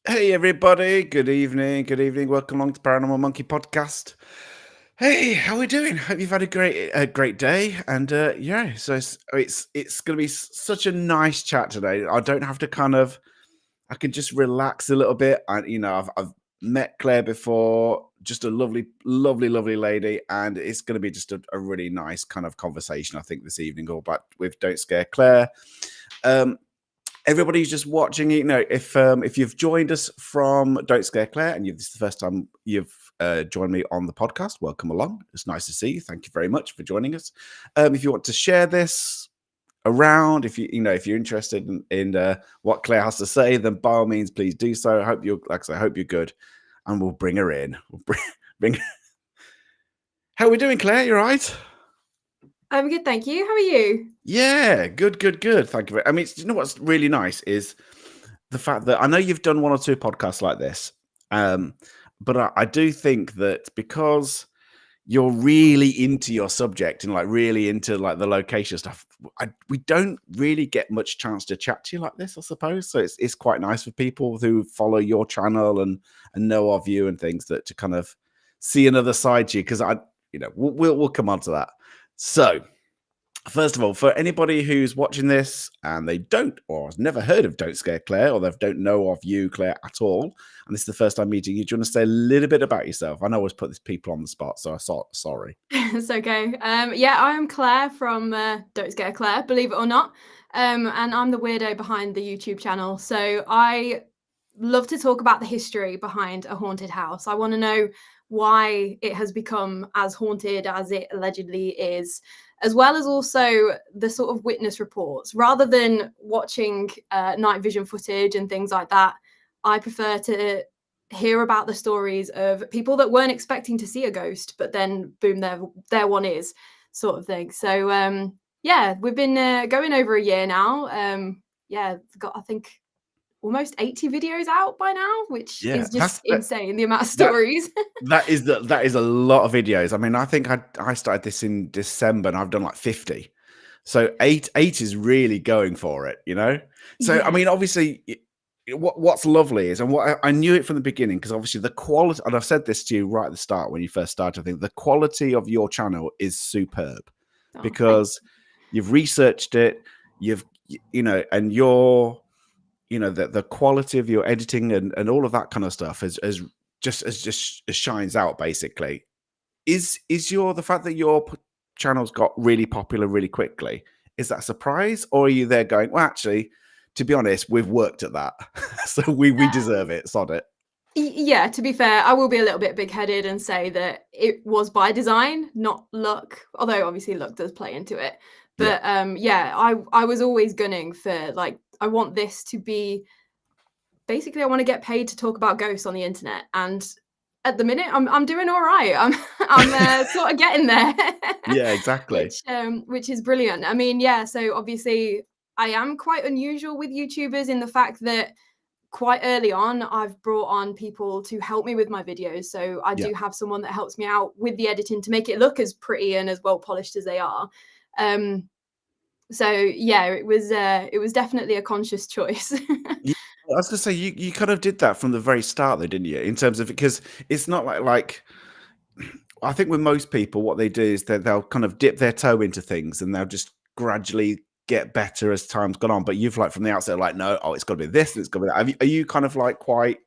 Hey everybody, good evening, welcome along to Paranormal Monkey Podcast. Hey, how are we doing? Hope you've had a great day, and yeah, so it's going to be such a nice chat today. I don't have to I can just relax a little bit. I've met Claire before, just a lovely lady, and it's going to be just a really nice kind of conversation, I think, this evening, all about with Don't Scare Claire. Everybody who's just watching, if you've joined us from Don't Scare Claire and this is the first time you've joined me on the podcast, welcome along. It's nice to see you. Thank you very much for joining us. If you want to share this around, if you're interested in what Claire has to say, then by all means, please do so. I hope you're good, and we'll bring her in. Bring. How are we doing, Claire? You all right? I'm good, thank you. How are you? Yeah, good. Thank you. I mean, you know what's really nice is the fact that I know you've done one or two podcasts like this, but I do think that because you're really into your subject and really into the location stuff, we don't really get much chance to chat to you like this, I suppose. So it's quite nice for people who follow your channel and know of you and things to kind of see another side to you, because we'll come on to that. So, first of all, for anybody who's watching this and they don't or has never heard of Don't Scare Claire, or they don't know of you, Claire, at all, and this is the first time meeting you, do you want to say a little bit about yourself? I know I always put these people on the spot, so sorry. It's okay. Yeah, I am Claire from Don't Scare Claire, believe it or not. And I'm the weirdo behind the YouTube channel. So I love to talk about the history behind a haunted house. I want to know why it has become as haunted as it allegedly is, as well as also the sort of witness reports. Rather than watching night vision footage and things like that, I prefer to hear about the stories of people that weren't expecting to see a ghost, but then boom, there one is, sort of thing. So yeah, we've been going over a year now. Yeah, got, I think, almost 80 videos out by now, which is just insane, the amount of stories. That is a lot of videos. I mean, I think I started this in December and I've done like 50. So eight is really going for it, So yeah. I mean, obviously, what's lovely is, and what I knew it from the beginning, because obviously the quality, and I've said this to you right at the start when you first started, I think the quality of your channel is superb, because you've researched it, you've you know, and your, you know, the quality of your editing and all of that kind of stuff as just shines out basically. Is your the fact that your channel's got really popular really quickly, is that a surprise, or are you there going, well, actually, to be honest, we've worked at that, so we deserve it, sod it. Yeah, to be fair, I will be a little bit big-headed and say that it was by design, not luck, although obviously luck does play into it. Yeah, But yeah, I was always gunning for, like, I want this to be basically, I want to get paid to talk about ghosts on the internet, and at the minute, I'm doing all right. I'm sort of getting there, yeah, exactly. which is brilliant. I mean, yeah. So obviously, I am quite unusual with YouTubers in the fact that quite early on, I've brought on people to help me with my videos. So I Yeah. do have someone that helps me out with the editing to make it look as pretty and as well polished as they are. Um, so yeah, it was definitely a conscious choice. Yeah, I was gonna say you kind of did that from the very start though, didn't you? In terms of, because it's not like I think with most people, what they do is they'll kind of dip their toe into things and they'll just gradually get better as time's gone on. But you've like from the outset, like, no, oh, it's got to be this and it's got to be that. Are you kind of like quite,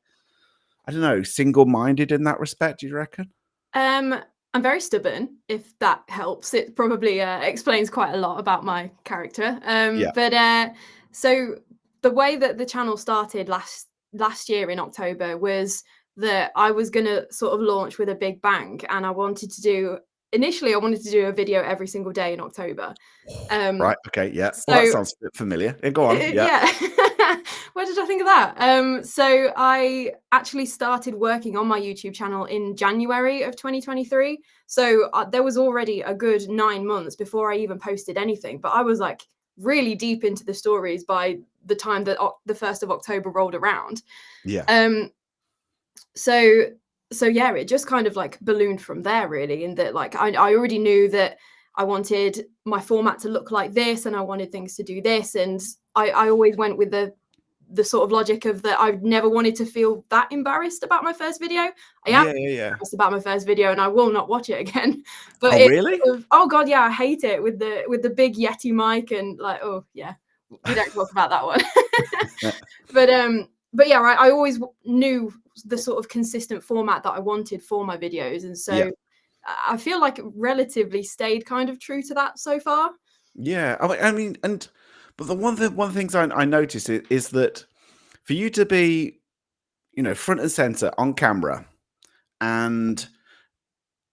I don't know, single-minded in that respect? Do you reckon? Um, I'm very stubborn, if that helps. It probably explains quite a lot about my character. Yeah. But so the way that the channel started last year in October was that I was gonna sort of launch with a big bang, and I wanted to do initially I wanted to do a video every single day in October. Um, Right. Okay. Yeah. Well, that so sounds a bit familiar. Yeah, go on. Yeah. yeah. Where did I think of that? So I actually started working on my YouTube channel in January of 2023. So there was already a good 9 months before I even posted anything. But I was like really deep into the stories by the time that the 1st of October rolled around. Yeah. Um, so so yeah, it just kind of like ballooned from there really, in that like I already knew that I wanted my format to look like this and I wanted things to do this, and I always went with the sort of logic of that I've never wanted to feel that embarrassed about my first video. I am Yeah. Yeah. Yeah. embarrassed about my first video and I will not watch it again. But Oh, it's really? sort of, oh god, yeah, I hate it with the big Yeti mic and like, oh yeah, we don't talk about that one. But yeah, I always knew the sort of consistent format that I wanted for my videos, and Yeah. so I feel like it relatively stayed kind of true to that so far. Yeah. I mean, and but one of the things I noticed is that for you to be, you know, front and center on camera and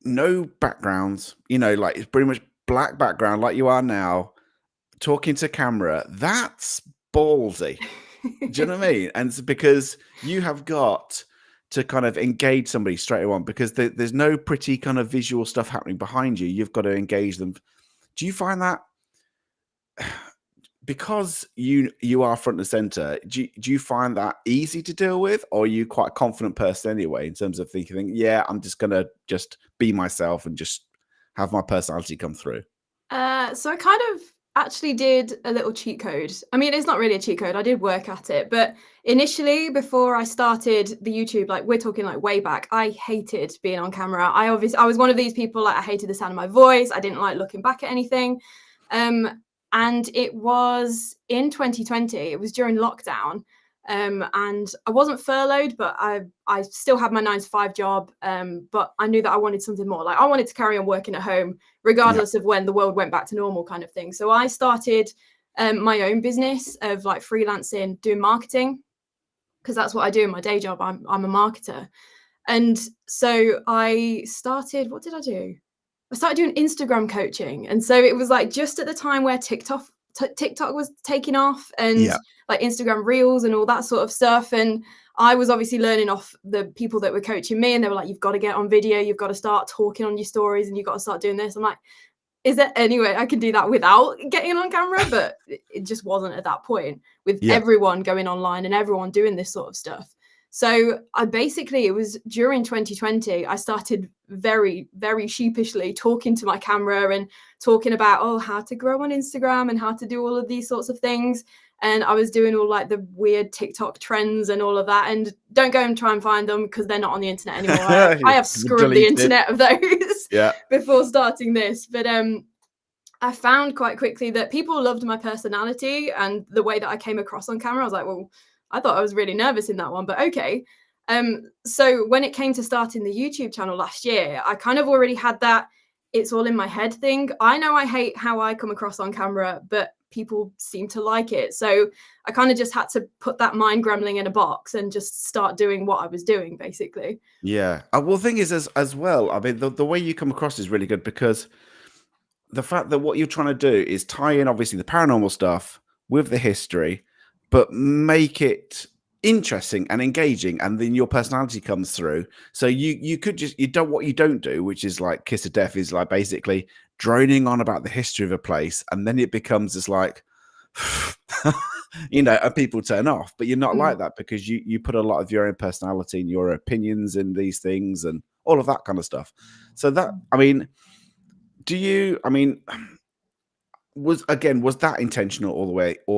no backgrounds, you know, like it's pretty much black background like you are now, talking to camera, that's ballsy. Do you know what I mean? And it's because you have got to kind of engage somebody straight away, because there's no pretty kind of visual stuff happening behind you. You've got to engage them. Do you find that because you are front and center, do you find that easy to deal with, or are you quite a confident person anyway in terms of thinking, yeah, I'm just gonna just be myself and just have my personality come through? So I kind of actually did a little cheat code. I mean, it's not really a cheat code. I did work at it, but initially, before I started the YouTube, like we're talking like way back, I hated being on camera. I was one of these people, like I hated the sound of my voice. I didn't like looking back at anything. And it was in 2020. It was during lockdown. And I wasn't furloughed, but I still had my 9 to 5 job. But I knew that I wanted something more. Like I wanted to carry on working at home, Yeah, regardless of when the world went back to normal, kind of thing. So I started my own business of like freelancing, doing marketing, because that's what I do in my day job. I'm a marketer, and so I started. What did I do? I started doing Instagram coaching, and so it was like just at the time where TikTok was taking off, and yeah, like Instagram Reels and all that sort of stuff. And I was obviously learning off the people that were coaching me, and they were like, "You've got to get on video, you've got to start talking on your stories, and you've got to start doing this." I'm like, "Is there any way I can do that without getting on camera?" But it just wasn't at that point with yeah, everyone going online and everyone doing this sort of stuff. So I basically, it was during 2020, I started very, very sheepishly talking to my camera and talking about, oh, how to grow on Instagram and how to do all of these sorts of things. And I was doing all like the weird TikTok trends and all of that. And don't go and try and find them because they're not on the internet anymore. I yeah. have scrubbed the Deleted. internet of those Yeah, before starting this. But I found quite quickly that people loved my personality and the way that I came across on camera. I was like, well, I thought I was really nervous in that one, but okay. So when it came to starting the YouTube channel last year, I kind of already had that it's all in my head thing. I know I hate how I come across on camera, but people seem to like it. So I kind of just had to put that mind gremlin in a box and just start doing what I was doing, basically. Yeah. Well, the thing is, as well, I mean, the way you come across is really good because the fact that what you're trying to do is tie in obviously the paranormal stuff with the history, but make it interesting and engaging, and then your personality comes through. So you could just you don't what you don't do, which is like kiss of death, is like basically droning on about the history of a place, and then it becomes just like and people turn off. But you're not like Mhm. that because you put a lot of your own personality and your opinions in these things and all of that kind of stuff. So that I mean, do you? I mean, was that intentional all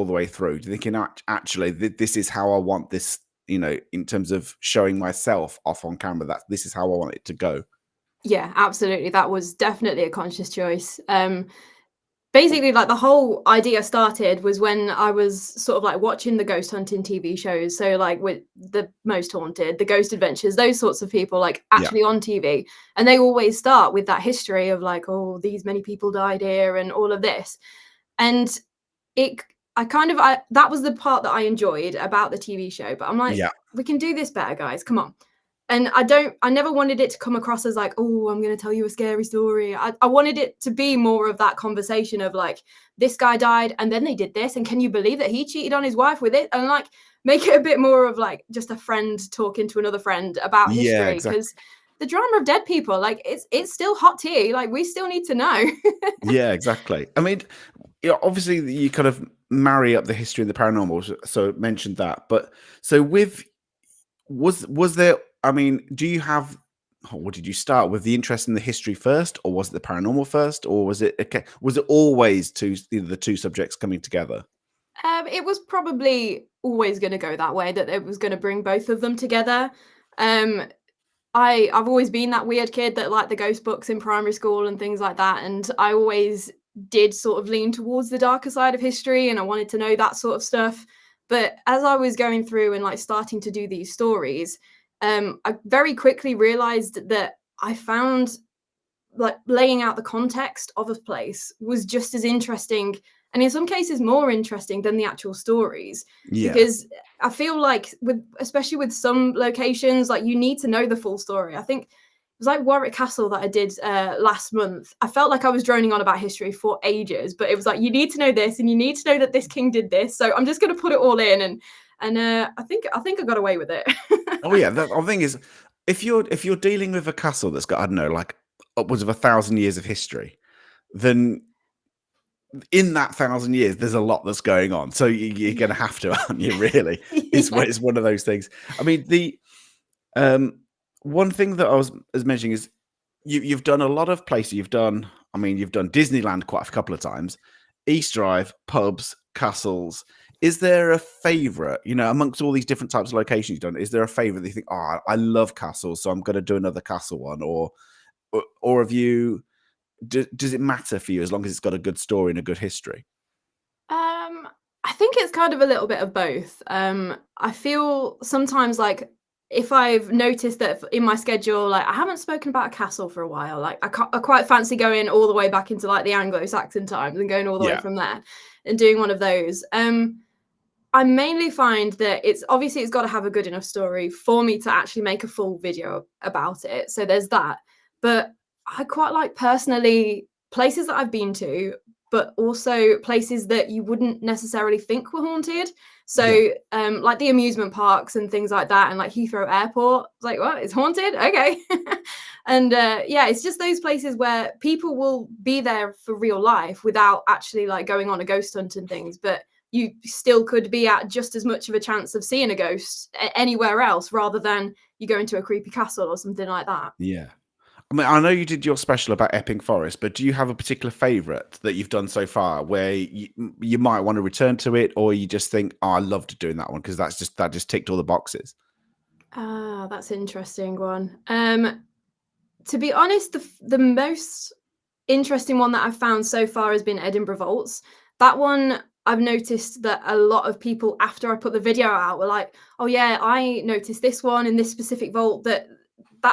the way through? Do you thinking actually this is how I want this, in terms of showing myself off on camera, that this is how I want it to go? Yeah, absolutely. That was definitely a conscious choice. Basically, like the whole idea started was when I was sort of like watching the ghost hunting TV shows. So, like with the Most Haunted, the Ghost Adventures, those sorts of people, like Yeah, actually on TV. And they always start with that history of like, oh, these many people died here and all of this. And it, I kind of, that was the part that I enjoyed about the TV show. But I'm like, yeah, we can do this better, guys. Come on. And I never wanted it to come across as like, oh, I'm going to tell you a scary story. I wanted it to be more of that conversation of like, this guy died and then they did this. And can you believe that he cheated on his wife with it? And like, make it a bit more of like just a friend talking to another friend about yeah, history. exactly. Cause the drama of dead people, like it's still hot tea. Like we still need to know. Yeah, exactly. I mean, obviously you kind of marry up the history and the paranormal, so mentioned that. But so with was there? I mean, do you have? What did you start with, the interest in the history first, or was it the paranormal first, or was it okay? Was it always the two subjects coming together? It was probably always going to go that way, that it was going to bring both of them together. Um, I've always been that weird kid that liked the ghost books in primary school and things like that, and I always did sort of lean towards the darker side of history, and I wanted to know that sort of stuff. But as I was going through and like starting to do these stories, I very quickly realized that I found like laying out the context of a place was just as interesting, and in some cases more interesting than the actual stories, Yeah, because I feel like with especially with some locations, like you need to know the full story. I think it was like Warwick Castle that I did last month. I felt like I was droning on about history for ages, but it was like you need to know this and you need to know that this king did this, so I'm just going to put it all in. And I think I got away with it. oh yeah. The thing is, if you're dealing with a castle that's got, I don't know, like upwards of 1,000 years of history, then in that 1,000 years, there's a lot that's going on. So you're going to Yeah. have to, aren't you? Really, Yeah. it's one of those things. I mean, the um, one thing that I was mentioning is you've done a lot of places. I mean, you've done Disneyland quite a couple of times, East Drive, pubs, castles. Is there a favorite, amongst all these different types of locations you've done? Is there a favorite that you think, oh, I love castles, so I'm going to do another castle one, or have you? Does it matter for you as long as it's got a good story and a good history? I think it's kind of a little bit of both. I feel sometimes like if I've noticed that in my schedule, like I haven't spoken about a castle for a while, like I quite fancy going all the way back into like the Anglo-Saxon times and going all the way Yeah, from there and doing one of those. I mainly find that it's got to have a good enough story for me to actually make a full video about it. So there's that. But I quite like personally places that I've been to, but also places that you wouldn't necessarily think were haunted. yeah, So like the amusement parks and things like that, and like Heathrow Airport. It's like, what? It's haunted? Okay. And yeah, it's just those places where people will be there for real life without actually like going on a ghost hunt and things. But you still could be at just as much of a chance of seeing a ghost anywhere else rather than you go into a creepy castle or something like that. yeah. I mean, I know you did your special about Epping Forest, but do you have a particular favourite that you've done so far where you might want to return to it, or you just think, "Oh, I loved doing that one because that just ticked all the boxes." That's an interesting one. To be honest, the most interesting one that I've found so far has been Edinburgh Vaults. That one, I've noticed that a lot of people, after I put the video out, were like, "Oh yeah, I noticed this one in this specific vault that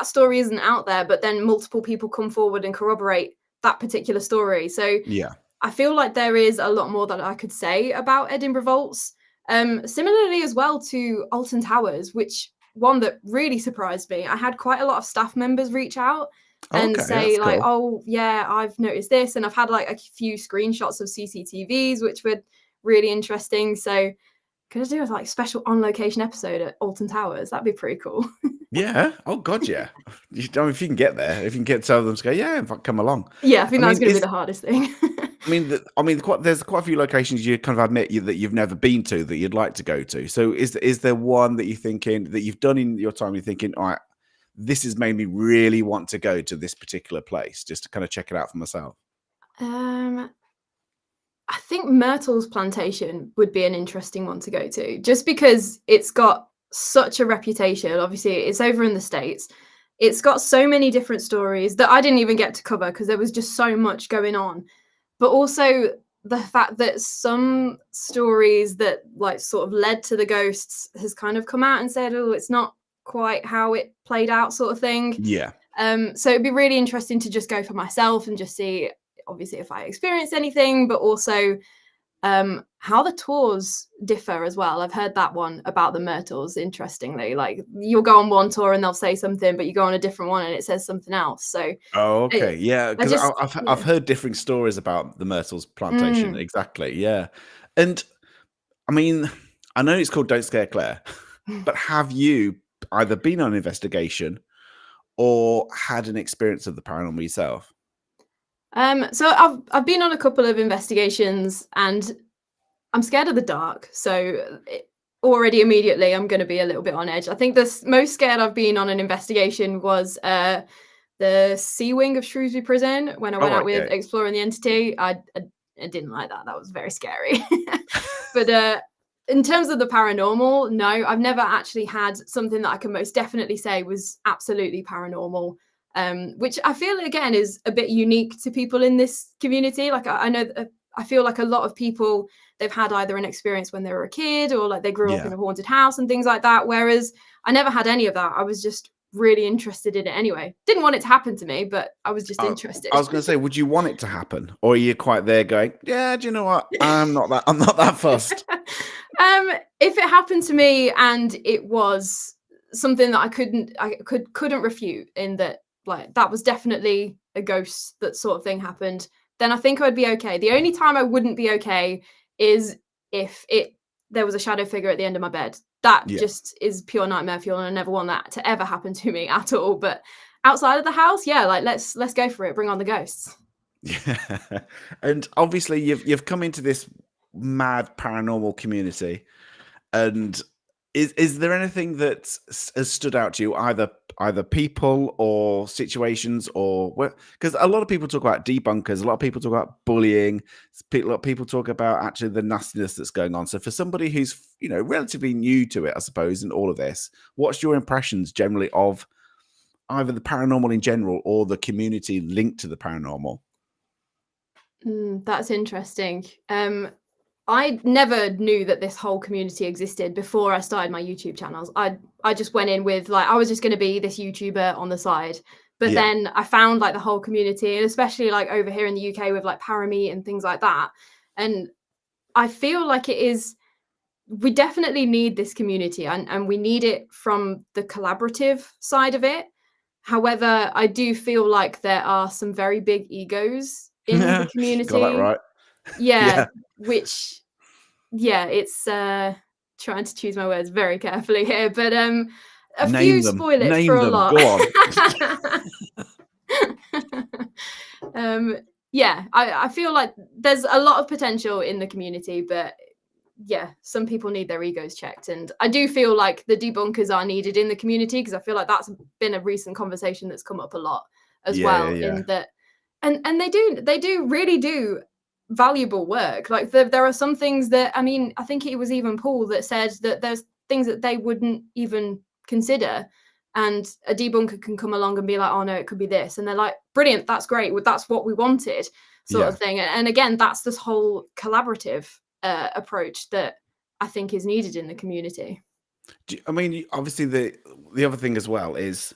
story isn't out there," but then multiple people come forward and corroborate that particular story. So Yeah. I feel like there is a lot more that I could say about Edinburgh Vaults. Similarly as well to Alton Towers, which one that really surprised me. I had quite a lot of staff members reach out and Okay, that's say like, cool. "Oh yeah, I've noticed this," and I've had like a few screenshots of CCTVs, which were really interesting. So could I do a like special on location episode at Alton Towers? That'd be pretty cool. Yeah. Oh God, yeah. I mean, if you can get there, if you can get some of them to go, yeah, in fact, come along. Yeah, I think I that's mean, going to be is the hardest thing. there's quite a few locations you kind of admit that you've never been to that you'd like to go to. So is there one that you're thinking that you've done in your time? You're thinking, all right, this has made me really want to go to this particular place just to kind of check it out for myself. um, I think Myrtle's plantation would be an interesting one to go to, just because it's got such a reputation. Obviously, it's over in the States. It's got so many different stories that I didn't even get to cover because there was just so much going on. But also the fact that some stories that like sort of led to the ghosts has kind of come out and said, "Oh, it's not quite how it played out," sort of thing. Yeah. So it'd be really interesting to just go for myself and just see, obviously, if I experience anything, but also how the tours differ as well. I've heard that one about the Myrtles, interestingly. Like you'll go on one tour and they'll say something, but you go on a different one and it says something else. So Oh, it, okay. Yeah, I because just, I've yeah. heard different stories about the Myrtles plantation. Mm. Exactly. Yeah. And I mean, I know it's called Don't Scare Claire, but have you either been on an investigation or had an experience of the paranormal yourself? So I've been on a couple of investigations and I'm scared of the dark. So already immediately I'm going to be a little bit on edge. I think the most scared I've been on an investigation was the C wing of Shrewsbury Prison when I All went out right. with Yeah. exploring the entity. I didn't like that. That was very scary. But in terms of the paranormal, no, I've never actually had something that I can most definitely say was absolutely paranormal. Which I feel again is a bit unique to people in this community. Like I know that I feel like a lot of people, they've had either an experience when they were a kid or like they grew up in Yeah. a haunted house and things like that. Whereas I never had any of that. I was just really interested in it anyway. Didn't want it to happen to me, but I was just I interested. was going to say, would you want it to happen, or are you quite there going, yeah? Do you know what? I'm not that fussed. If it happened to me and it was something that I couldn't refute, in that like that was definitely a ghost, that sort of thing happened, then I think I'd be okay. The only time I wouldn't be okay is if it there was a shadow figure at the end of my bed. That Yeah. just is pure nightmare fuel, and I never want that to ever happen to me at all. But outside of the house, yeah, like let's go for it. Bring on the ghosts. Yeah. And obviously you've come into this mad paranormal community, and is there anything that has stood out to you, either people or situations, or because a lot of people talk about debunkers, a lot of people talk about bullying, a lot of people talk about actually the nastiness that's going on. So for somebody who's relatively new to it, I suppose, in all of this, what's your impressions generally of either the paranormal in general or the community linked to the paranormal? That's interesting. I never knew that this whole community existed before I started my YouTube channels. I just went in with like I was just going to be this YouTuber on the side. But Yeah. then I found like the whole community, and especially like over here in the UK with like Parameet and things like that. And I feel like we definitely need this community, and we need it from the collaborative side of it. However, I do feel like there are some very big egos in the Got that community. right. Yeah, Yeah. which yeah, it's trying to choose my words very carefully here, but a Name few them. spoil it for Name a them. lot. Go on. um, yeah, I feel like there's a lot of potential in the community, but yeah, some people need their egos checked, and I do feel like the debunkers are needed in the community because I feel like that's been a recent conversation that's come up a lot as Yeah, yeah, well. yeah. In that, and they do really do valuable work. Like there are some things that, I mean, I think it was even Paul that said that there's things that they wouldn't even consider, and a debunker can come along and be like, oh no, it could be this, and they're like, brilliant, that's great, that's what we wanted, sort Yeah. of thing. And again, that's this whole collaborative approach that I think is needed in the community. I mean, obviously the other thing as well is,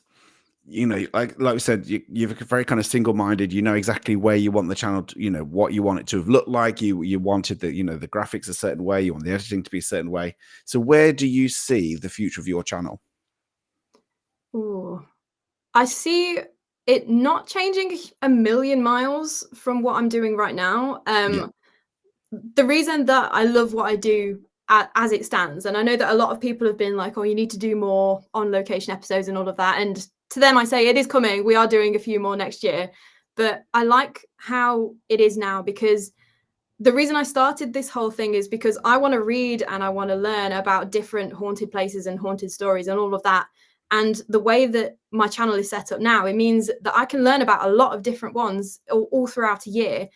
like we said, you're very kind of single-minded. You know exactly where you want the channel to, what you want it to have looked like. You wanted the graphics a certain way. You want the editing to be a certain way. So where do you see the future of your channel? Ooh. I see it not changing a million miles from what I'm doing right now. Yeah. The reason that I love what I do as it stands, and I know that a lot of people have been like, "Oh, you need to do more on location episodes and all of that." And to them, I say it is coming. We are doing a few more next year, but I like how it is now, because the reason I started this whole thing is because I want to read and I want to learn about different haunted places and haunted stories and all of that. And the way that my channel is set up now, it means that I can learn about a lot of different ones all throughout a year,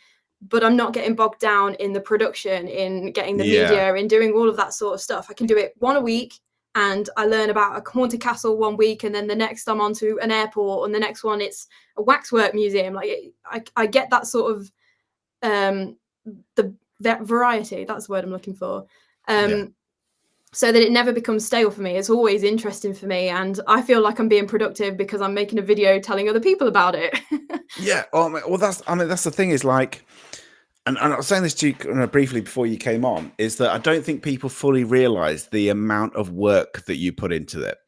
but I'm not getting bogged down in the production, in getting the Yeah. media, in doing all of that sort of stuff. I can do it one a week, and I learn about a haunted castle one week, and then the next I'm on to an airport, and the next one it's a waxwork museum. Like I get that sort of um that variety, that's the word I'm looking for, Yeah. so that it never becomes stale for me. It's always interesting for me, and I feel like I'm being productive because I'm making a video telling other people about it. Yeah. Oh, well, that's the thing is like, and I was saying this to you briefly before you came on, is that I don't think people fully realize the amount of work that you put into it,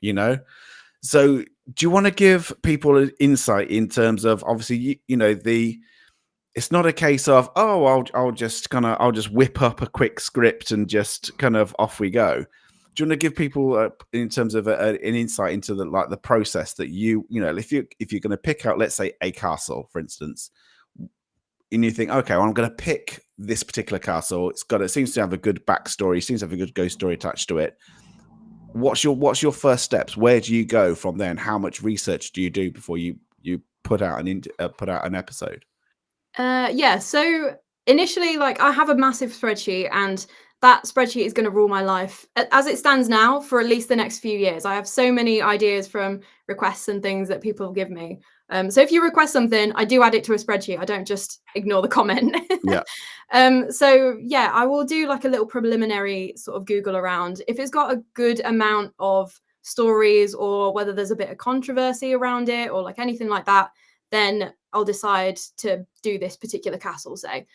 So do you want to give people an insight in terms of, obviously, it's not a case of, oh, I'll just whip up a quick script and just kind of off we go. Do you want to give people in terms of an insight into the process that if you're going to pick out, let's say, a castle, for instance, and you think, okay, well, I'm going to pick this particular castle. It seems to have a good backstory, seems to have a good ghost story attached to it. What's your first steps? Where do you go from there, and how much research do you do before you put out an episode? Yeah, so initially, like, I have a massive spreadsheet, and that spreadsheet is going to rule my life as it stands now for at least the next few years. I have so many ideas from requests and things that people give me. So if you request something, I do add it to a spreadsheet. I don't just ignore the comment. Yeah. So yeah, I will do like a little preliminary sort of Google around. If it's got a good amount of stories, or whether there's a bit of controversy around it, or like anything like that, then I'll decide to do this particular castle, say.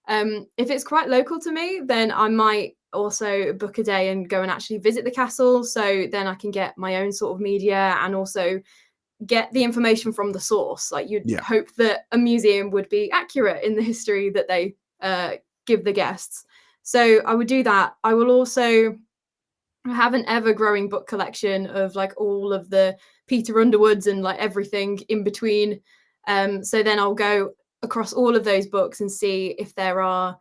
If it's quite local to me, then I might also book a day and go and actually visit the castle. So then I can get my own sort of media, and also get the information from the source. Like, you'd Yeah. hope that a museum would be accurate in the history that they give the guests. So I would do that. I will also have an ever growing book collection of like all of the Peter Underwoods and like everything in between. So then I'll go across all of those books and see if there are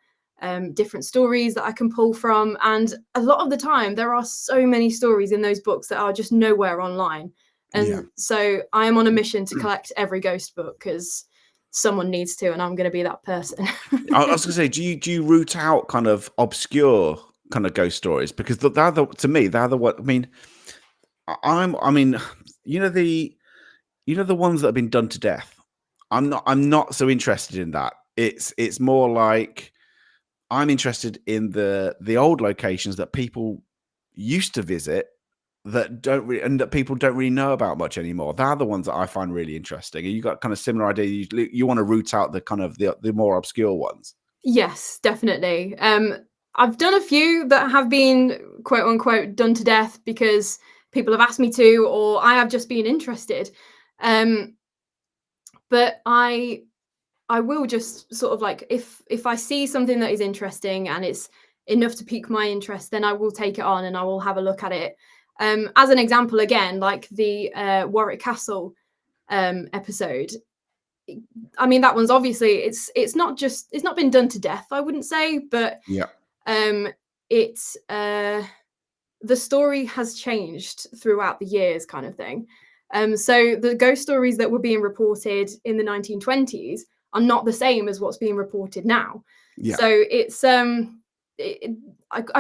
different stories that I can pull from. And a lot of the time, there are so many stories in those books that are just nowhere online. Yeah. And so I am on a mission to collect every ghost book, because someone needs to, and I'm going to be that person. I was going to say, do you root out kind of obscure kind of ghost stories, because to me they're the what I mean. I mean, you know the the ones that have been done to death. I'm not so interested in that. It's more like I'm interested in the old locations that people used to visit that and that people don't really know about much anymore. They're the ones that I find really interesting. And you got kind of similar idea. You want to root out the kind of the more obscure ones. Yes, definitely. I've done a few that have been quote unquote done to death because people have asked me to, or I have just been interested. Um, but I will just sort of like, if I see something that is interesting and it's enough to pique my interest, then I will take it on and I will have a look at it. As an example, again, like the Warwick Castle episode. I mean, that one's obviously it's not been done to death, I wouldn't say, but Yeah. um it's the story has changed throughout the years, kind of thing. So the ghost stories that were being reported in the 1920s are not the same as what's being reported now. Yeah. So it's I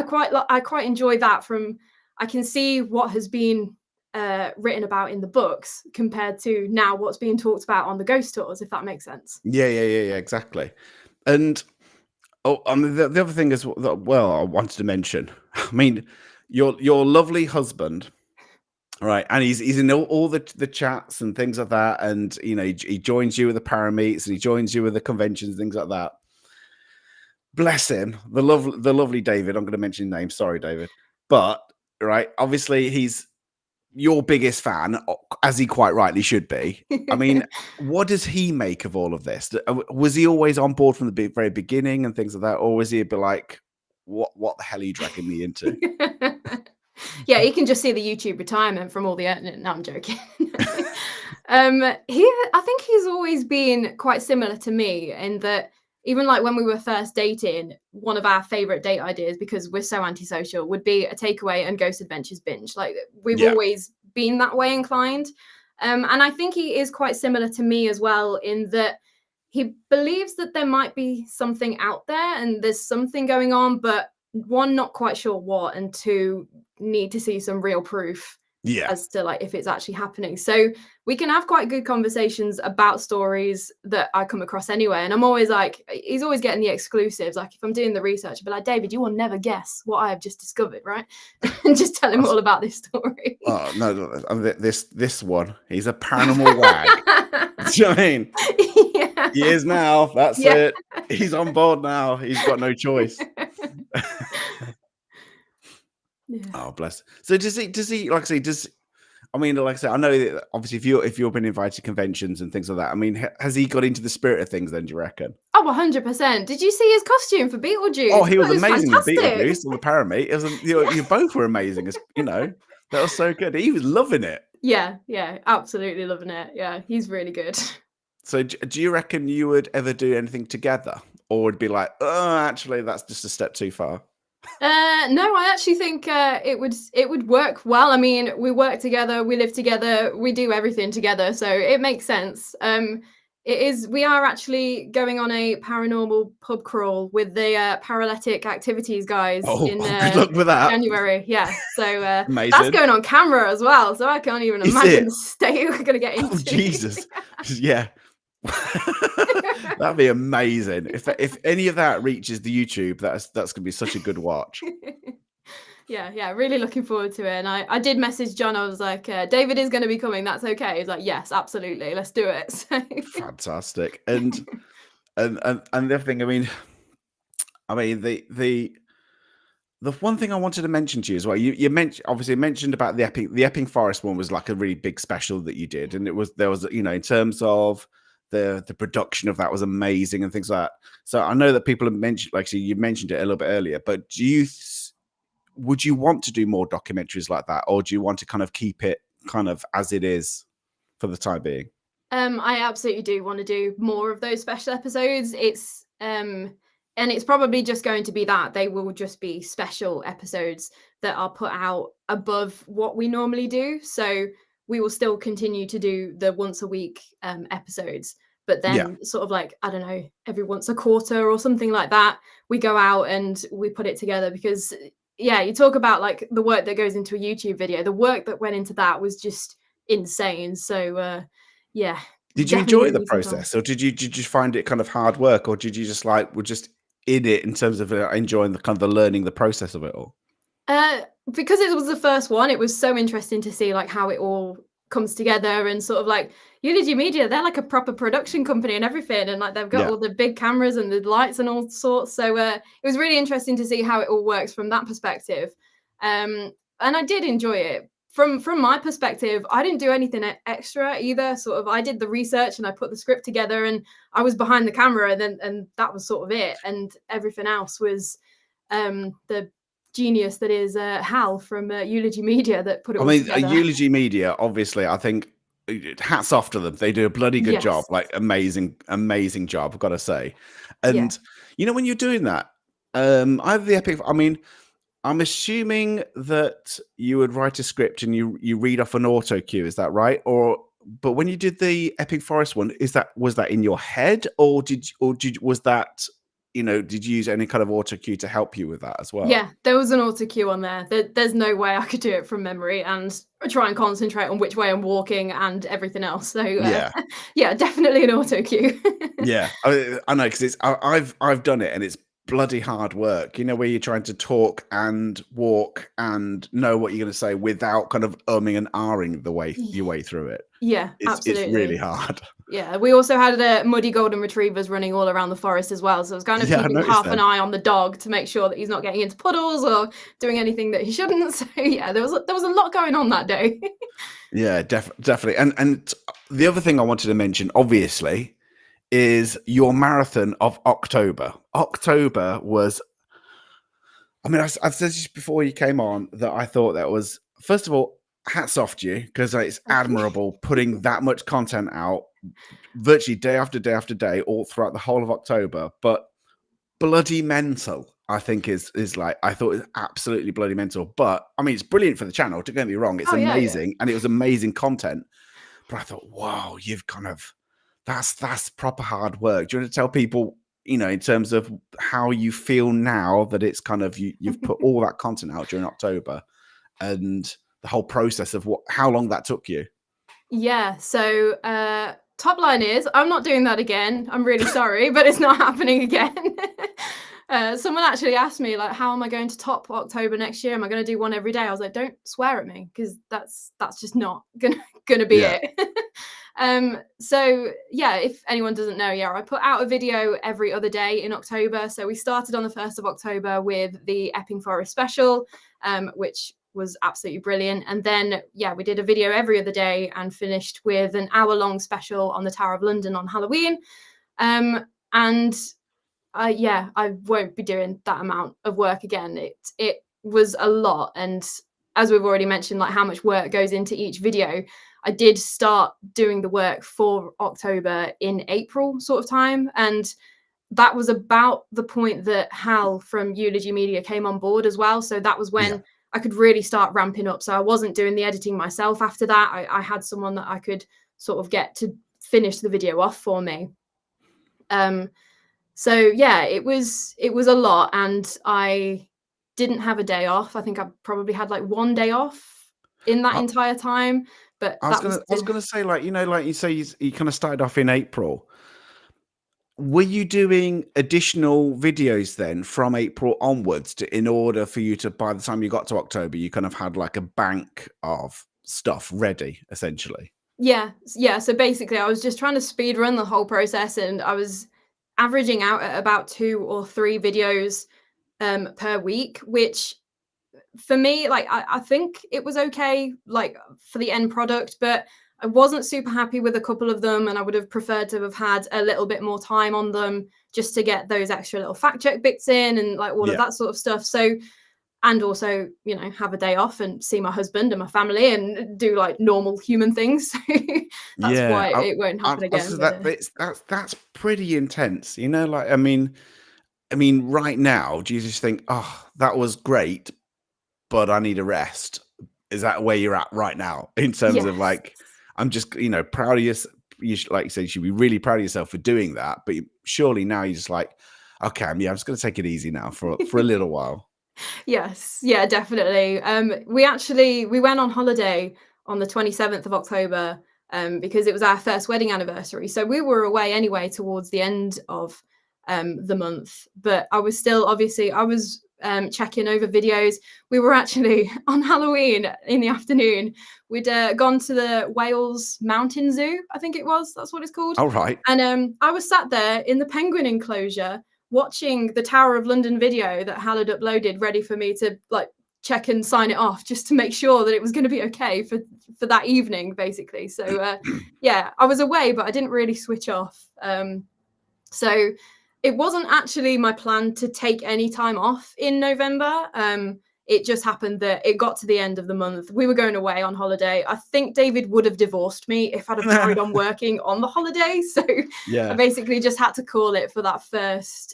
quite enjoy that. From I can see what has been written about in the books compared to now what's being talked about on the ghost tours, if that makes sense. Yeah, exactly. And the other thing is that, well, I wanted to mention. I mean, your lovely husband, right? And he's in all the chats and things like that, and you know he joins you with the parameets and he joins you with the conventions, things like that. Bless him, the lovely David. I'm going to mention his name. Sorry, David, but right, obviously he's your biggest fan, as he quite rightly should be. I mean, what does he make of all of this? Was he always on board from the very beginning and things like that, or was he a bit like, "What the hell are you dragging me into?" Yeah, you can just see the YouTube retirement from all the no, I'm joking. I think he's always been quite similar to me in that even like when we were first dating, one of our favorite date ideas, because we're so antisocial, would be a takeaway and Ghost Adventures binge. Like we've Yeah, always been that way inclined. And I think he is quite similar to me as well in that he believes that there might be something out there and there's something going on, but one, not quite sure what, and two, need to see some real proof yeah. as to like if it's actually happening. So we can have quite good conversations about stories that I come across anyway. And I'm always like, he's always getting the exclusives. Like if I'm doing the research, I'll be like, David, you will never guess what I have just discovered, right? And just tell him all about this story. Oh no, this one, he's a paranormal wag. Do you know what I mean? Yeah. He is now. That's Yeah. it. He's on board now. He's got no choice. Yeah. Oh, bless. So does he like I say, I mean, like I said, I know that obviously if you've been invited to conventions and things like that, I mean, has he got into the spirit of things then, do you reckon? Oh, 100%. Did you see his costume for Oh, Beetlejuice? he That was was amazing with fantastic. Beetlejuice or the Paramate. It was, you both were amazing, as you know. That was so good. He was loving it. Yeah, absolutely loving it. Yeah, he's really good. So do you reckon you would ever do anything together? Or would be like, oh, actually, that's just a step too far? No, I actually think it would work well. I mean, we work together, we live together, we do everything together, so it makes sense. We are actually going on a paranormal pub crawl with the Paralytic Activities guys Oh, in good luck with that. January. Yeah, so that's Amazing. going on camera as well. So I can't even Is imagine it? the state we're gonna get Oh, into. Jesus. Yeah. That'd be amazing. If any of that reaches the YouTube, that's gonna be such a good watch. Yeah, really looking forward to it. And I did message John. I was like, David is going to be coming. That's okay. He's like, yes, absolutely. Let's do it. So Fantastic. And the other thing, I mean the one thing I wanted to mention to you as well, you mentioned about the Epping Forest one was like a really big special that you did, and there was in terms of the production of that was amazing and things like that. So I know that people have mentioned, like, so you mentioned it a little bit earlier, but would you want to do more documentaries like that, or do you want to kind of keep it kind of as it is for the time being? I absolutely do want to do more of those special episodes. And it's probably just going to be that they will just be special episodes that are put out above what we normally do. So we will still continue to do the once a week episodes, but Yeah. then sort of like, I don't know, every once a quarter or something like that, we go out and we put it together because yeah, you talk about like the work that goes into a YouTube video. The work that went into that was just insane. So yeah, Did you definitely enjoy gonna the need some time. process, or did you find it kind of hard work, or did you just like were just in it in terms of enjoying the kind of the learning the process of it all? Uh, because it was the first one, it was so interesting to see like how it all comes together and sort of like Unity Media, they're like a proper production company and everything, and like they've got Yeah. all the big cameras and the lights and all sorts. So it was really interesting to see how it all works from that perspective. And I did enjoy it. From my perspective, I didn't do anything extra either. Sort of, I did the research and I put the script together, and I was behind the camera, and that was sort of it. And everything else was the genius that is Hal from Eulogy Media that put it I all mean, together. Eulogy Media, obviously, I think hats off to them. They do a bloody good job, Yes. like amazing job, I've got to say. Yeah. And when you're doing that, I have the epic. I mean, I'm assuming that you would write a script and you read off an auto cue. Is that right? But when you did the Epic Forest one, was that in your head, or was that did you use any kind of auto cue to help you with that as well? Yeah, there was an auto cue on there. There's no way I could do it from memory and try and concentrate on which way I'm walking and everything else. So Yeah. yeah, definitely an auto cue. Yeah, I know, 'cause I've done it, and it's bloody hard work, where you're trying to talk and walk and know what you're gonna say without kind of umming and ahhing your way through it. Yeah, It's really absolutely. hard. Yeah, we also had muddy golden retrievers running all around the forest as well, so I was kind of Yeah, I keeping noticed half an them. eye on the dog to make sure that he's not getting into puddles or doing anything that he shouldn't. So yeah, there was a lot going on that day. Yeah, definitely, and the other thing I wanted to mention, obviously, is your marathon of October. October was I mean, I've said this before you came on that I thought that was, first of all, hats off to you because it's Thank you. admirable putting that much content out virtually day after day after day all throughout the whole of October. But bloody mental, I think is like, I thought it was absolutely bloody mental. But I mean, it's brilliant for the channel. Don't get me wrong, it's Oh yeah, yeah. amazing, and it was amazing content. But I thought, wow, you've kind of that's proper hard work. Do you want to tell people, in terms of how you feel now that it's kind of you've put all that content out during October and the whole process of how long that took you? Yeah, so top line is I'm not doing that again. I'm really sorry, but it's not happening again. Someone actually asked me like, how am I going to top October next year? Am I going to do one every day? I was like, don't swear at me because that's just not gonna be Yeah, it. So yeah, if anyone doesn't know, yeah, I put out a video every other day in October. So we started on the 1st of October with the Epping Forest special, which was absolutely brilliant. And then, yeah, we did a video every other day and finished with an hour-long special on the Tower of London on Halloween. And yeah, I won't be doing that amount of work again. It was a lot, and as we've already mentioned, like how much work goes into each video. I did start doing the work for October in April sort of time, and that was about the point that Hal from Eulogy Media came on board as well. So that was yeah, when I could really start ramping up. So I wasn't doing the editing myself after that. I had someone that I could sort of get to finish the video off for me. So yeah, it was a lot, and I didn't have a day off. I think I probably had like one day off in that I, entire time, but I was that gonna was I was gonna say, like, like you say, you kind of started off in April. Were you doing additional videos then from April onwards in order for you to, by the time you got to October, you kind of had like a bank of stuff ready, essentially? yeah. So basically, I was just trying to speed run the whole process, and I was averaging out at about 2 or 3 videos per week, which for me, like I think it was okay, like for the end product, but I wasn't super happy with a couple of them, and I would have preferred to have had a little bit more time on them just to get those extra little fact check bits in and like all of Yeah. that sort of stuff. So, and also, have a day off and see my husband and my family and do like normal human things. So that's Yeah. why it won't happen I again. said But that's pretty intense. Like, I mean, right now, do you just think, oh, that was great, but I need a rest? Is that where you're at right now in terms of yes. like, I'm just, proud of you. Like you said, you should be really proud of yourself for doing that. But surely now you're just like, okay, yeah, I'm just going to take it easy now for a little while. Yes, yeah, definitely. We went on holiday on the 27th of October, because it was our first wedding anniversary. So we were away anyway towards the end of the month. But I was still, obviously, I was checking over videos. We were actually on Halloween in the afternoon. We'd gone to the Wales Mountain Zoo, I think it was. That's what it's called. All right. And I was sat there in the penguin enclosure watching the Tower of London video that Hal had uploaded, ready for me to like check and sign it off, just to make sure that it was going to be okay for that evening, basically. So yeah, I was away, but I didn't really switch off. So it wasn't actually my plan to take any time off in November. It just happened that it got to the end of the month. We were going away on holiday. I think David would have divorced me if I'd have carried on working on the holiday. So I Yeah. basically just had to call it for that first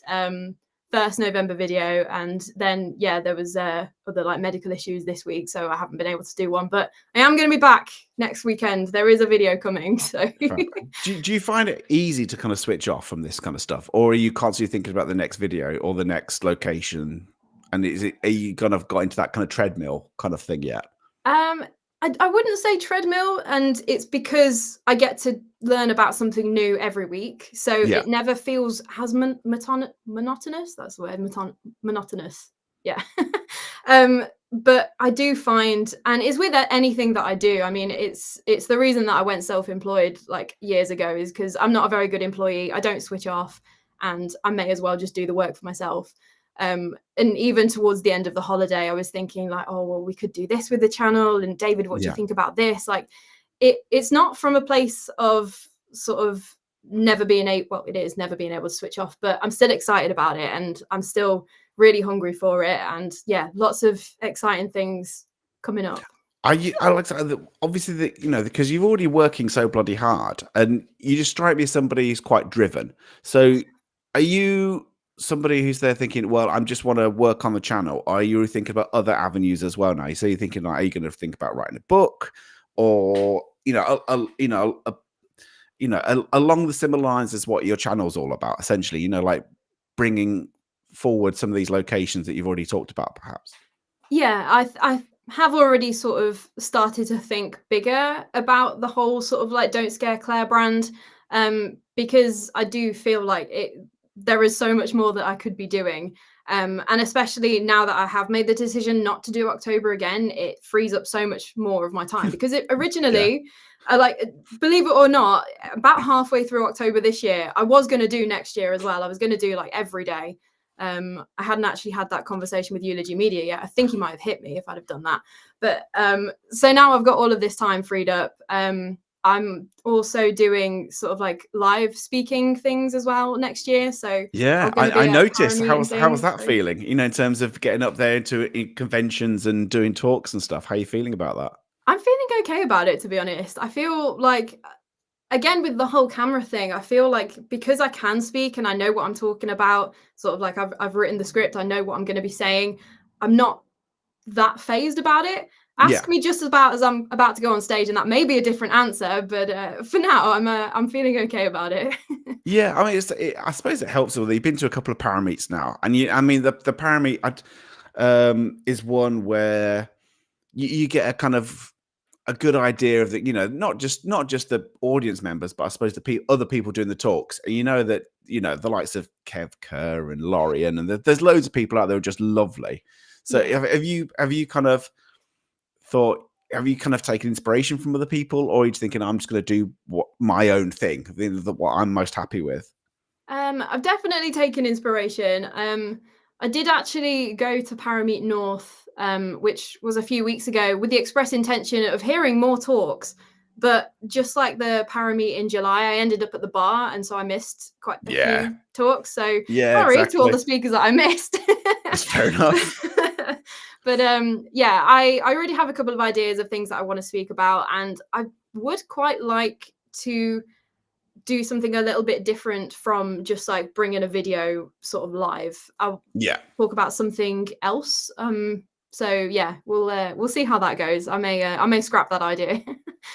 first November video, and then yeah, there was other like medical issues this week, so I haven't been able to do one. But I am going to be back next weekend. There is a video coming, so. Do you find it easy to kind of switch off from this kind of stuff, or are you constantly thinking about the next video or the next location? And are you kind of got into that kind of treadmill kind of thing yet? I wouldn't say treadmill, and it's because I get to learn about something new every week, so Yeah, it never feels as monotonous. That's the word, monotonous. Yeah. But I do find, and it's with anything that I do. I mean, it's the reason that I went self-employed like years ago is because I'm not a very good employee. I don't switch off, and I may as well just do the work for myself. And even towards the end of the holiday, I was thinking like, oh, well, we could do this with the channel. And David, what do you yeah. think about this? Like, it's not from a place of sort of never being able, well, it is never being able to switch off, but I'm still excited about it, and I'm still really hungry for it. And yeah, lots of exciting things coming up. I like to, obviously, because you're already working so bloody hard, and you just strike me as somebody who's quite driven. So, are you somebody who's there thinking, well, I just want to work on the channel? Or are you thinking about other avenues as well now? So you're thinking, like, are you going to think about writing a book, or along the similar lines as what your channel's all about, essentially? Like bringing forward some of these locations that you've already talked about, perhaps. Yeah, I have already sort of started to think bigger about the whole sort of like Don't Scare Claire brand, because I do feel like there is so much more that I could be doing. And especially now that I have made the decision not to do October again, it frees up so much more of my time because it Yeah. originally, I like, believe it or not, about halfway through October this year, I was going to do next year as well. I was going to do like every day. I hadn't actually had that conversation with Eulogy Media yet. I think he might have hit me if I'd have done that. But so now I've got all of this time freed up. I'm also doing sort of like live speaking things as well next year. So Yeah, I'm going to I be at noticed. Parameet and How was things. that So feeling? In terms of getting up there into conventions and doing talks and stuff. How are you feeling about that? I'm feeling okay about it, to be honest. I feel like, again, with the whole camera thing, I feel like because I can speak and I know what I'm talking about, sort of like I've written the script, I know what I'm going to be saying. I'm not that phased about it. Yeah, Ask me just about as I'm about to go on stage, and that may be a different answer. But for now, I'm feeling okay about it. yeah. I mean, I suppose it helps. You've been to a couple of parameets now, and I mean, the parameet is one where you get a kind of a good idea of the, not just the audience members, but I suppose the other people doing the talks. And that the likes of Kev Kerr and Lorian, and there's loads of people out there who are just lovely. So Yeah. have you kind of thought? Have you kind of taken inspiration from other people, or are you just thinking, I'm just going to do my own thing, what I'm most happy with? I've definitely taken inspiration. I did actually go to Parameet North, which was a few weeks ago, with the express intention of hearing more talks. But just like the Parameet in July, I ended up at the bar, and so I missed quite a Yeah, few talks. So yeah, sorry to all exactly. the speakers that I missed. That's fair enough. But yeah, I already have a couple of ideas of things that I want to speak about, and I would quite like to do something a little bit different from just like bringing a video sort of live. I'll Yeah. talk about something else. So yeah, we'll see how that goes. I may scrap that idea.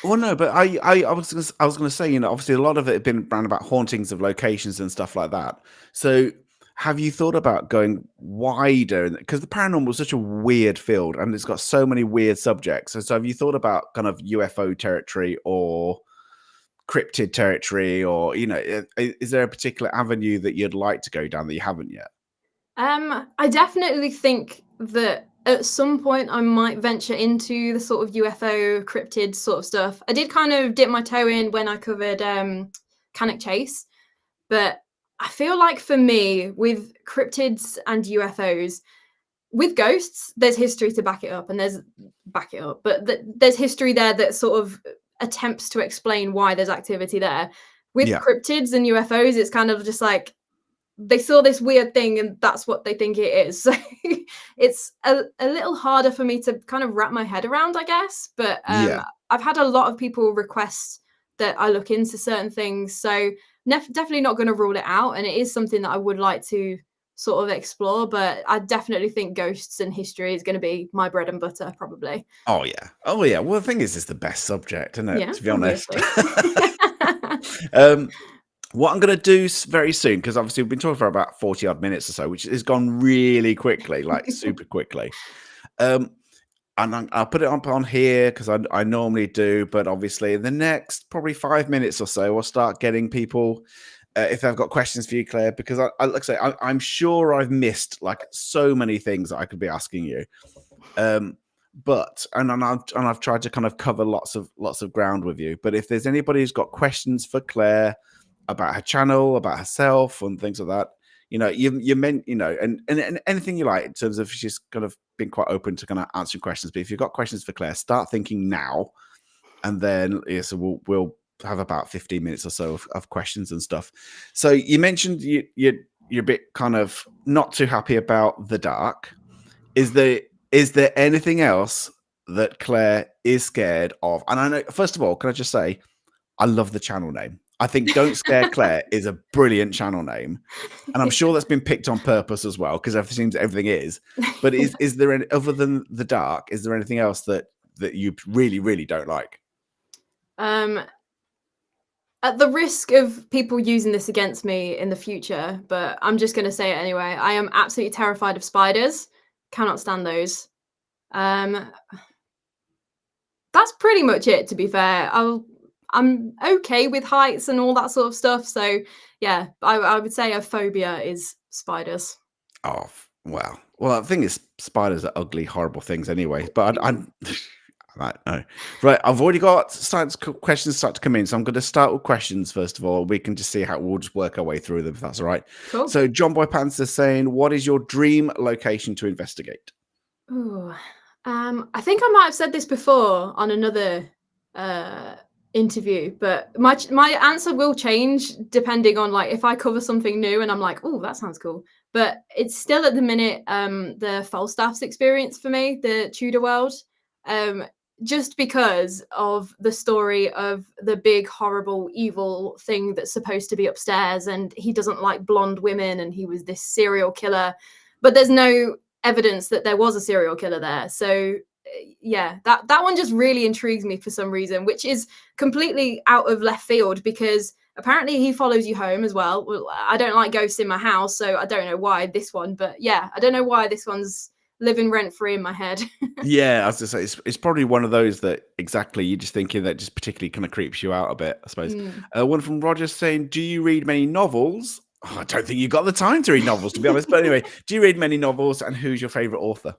Well, no, but I was gonna say, obviously a lot of it had been around about hauntings of locations and stuff like that. So, have you thought about going wider? Because the paranormal is such a weird field, and it's got so many weird subjects. So, have you thought about kind of UFO territory or cryptid territory, or is there a particular avenue that you'd like to go down that you haven't yet? I definitely think that at some point I might venture into the sort of UFO cryptid sort of stuff. I did kind of dip my toe in when I covered Cannock Chase, but I feel like for me, with cryptids and UFOs, with ghosts, there's history to back it up, and but there's history there that sort of attempts to explain why there's activity there. With Yeah, cryptids and UFOs, it's kind of just like they saw this weird thing and that's what they think it is. So it's a little harder for me to kind of wrap my head around, I guess. But yeah. I've had a lot of people request that I look into certain things. So definitely not going to rule it out. And it is something that I would like to sort of explore, but I definitely think ghosts and history is going to be my bread and butter, probably. Oh yeah. Oh yeah. Well, the thing is, it's the best subject, isn't it? Yeah, To be honest. obviously. um, what I'm going to do very soon, because obviously we've been talking for about 40 odd minutes or so, which has gone really quickly, like super quickly. Um, and I'll put it up on here because I normally do, but obviously in the next probably 5 minutes or so, we'll start getting people if they've got questions for you, Claire, because like I say, I'm sure I've missed like so many things that I could be asking you. But I've tried to kind of cover lots of ground with you. But if there's anybody who's got questions for Claire about her channel, about herself, and things like that, you meant, and anything you like in terms of, she's kind of been quite open to kind of answering questions. But if you've got questions for Claire, start thinking now, and then so we'll have about 15 minutes or so of questions and stuff. So you mentioned you're a bit kind of not too happy about the dark. Is there anything else that Claire is scared of? And I know, first of all, can I just say, I love the channel name. I think Don't Scare Claire is a brilliant channel name. And I'm sure that's been picked on purpose as well, because it seems everything is. But is there any, other than the dark, is there anything else that you really, really don't like? At the risk of people using this against me in the future, but I'm just going to say it anyway. I am absolutely terrified of spiders. Cannot stand those. That's pretty much it, to be fair. I'm okay with heights and all that sort of stuff. So yeah, I would say a phobia is spiders. Oh, wow. Well, the thing is, spiders are ugly, horrible things anyway. But I'm right. No. Right. I've already got questions start to come in. So I'm going to start with questions first of all. We can just see how we'll just work our way through them, if that's all right. Cool. So John Boy Pants is saying, what is your dream location to investigate? Ooh, I think I might have said this before on another interview, but my answer will change depending on like if I cover something new and I'm like, oh, that sounds cool. But it's still at the minute the Falstaff's experience for me, the Tudor world. Just because of the story of the big, horrible, evil thing that's supposed to be upstairs, and he doesn't like blonde women, and he was this serial killer, but there's no evidence that there was a serial killer there. So yeah, that one just really intrigues me for some reason, which is completely out of left field because apparently he follows you home as well. Well, I don't like ghosts in my house, so I don't know why this one, but yeah, I don't know why this one's living rent free in my head. Yeah, I was to say it's probably one of those that exactly you're just thinking that just particularly kind of creeps you out a bit, I suppose. One from Roger saying, do you read many novels? Oh, I don't think you got the time to read novels, to be honest. But anyway, do you read many novels, and who's your favorite author?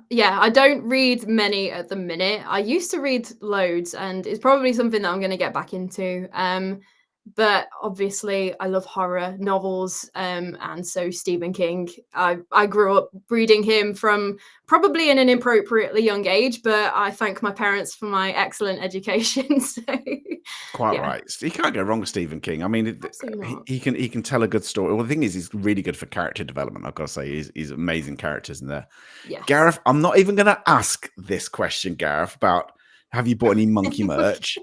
Yeah, I don't read many at the minute. I used to read loads, and it's probably something that I'm going to get back into. But obviously I love horror novels, and so Stephen King. I grew up reading him from probably in an inappropriately young age, but I thank my parents for my excellent education. So Quite yeah, right. You can't go wrong with Stephen King. I mean, absolutely not. he can tell a good story. Well, the thing is, he's really good for character development. I've got to say, he's amazing characters in there. Yes. Gareth, I'm not even going to ask this question, Gareth, about have you bought any monkey merch?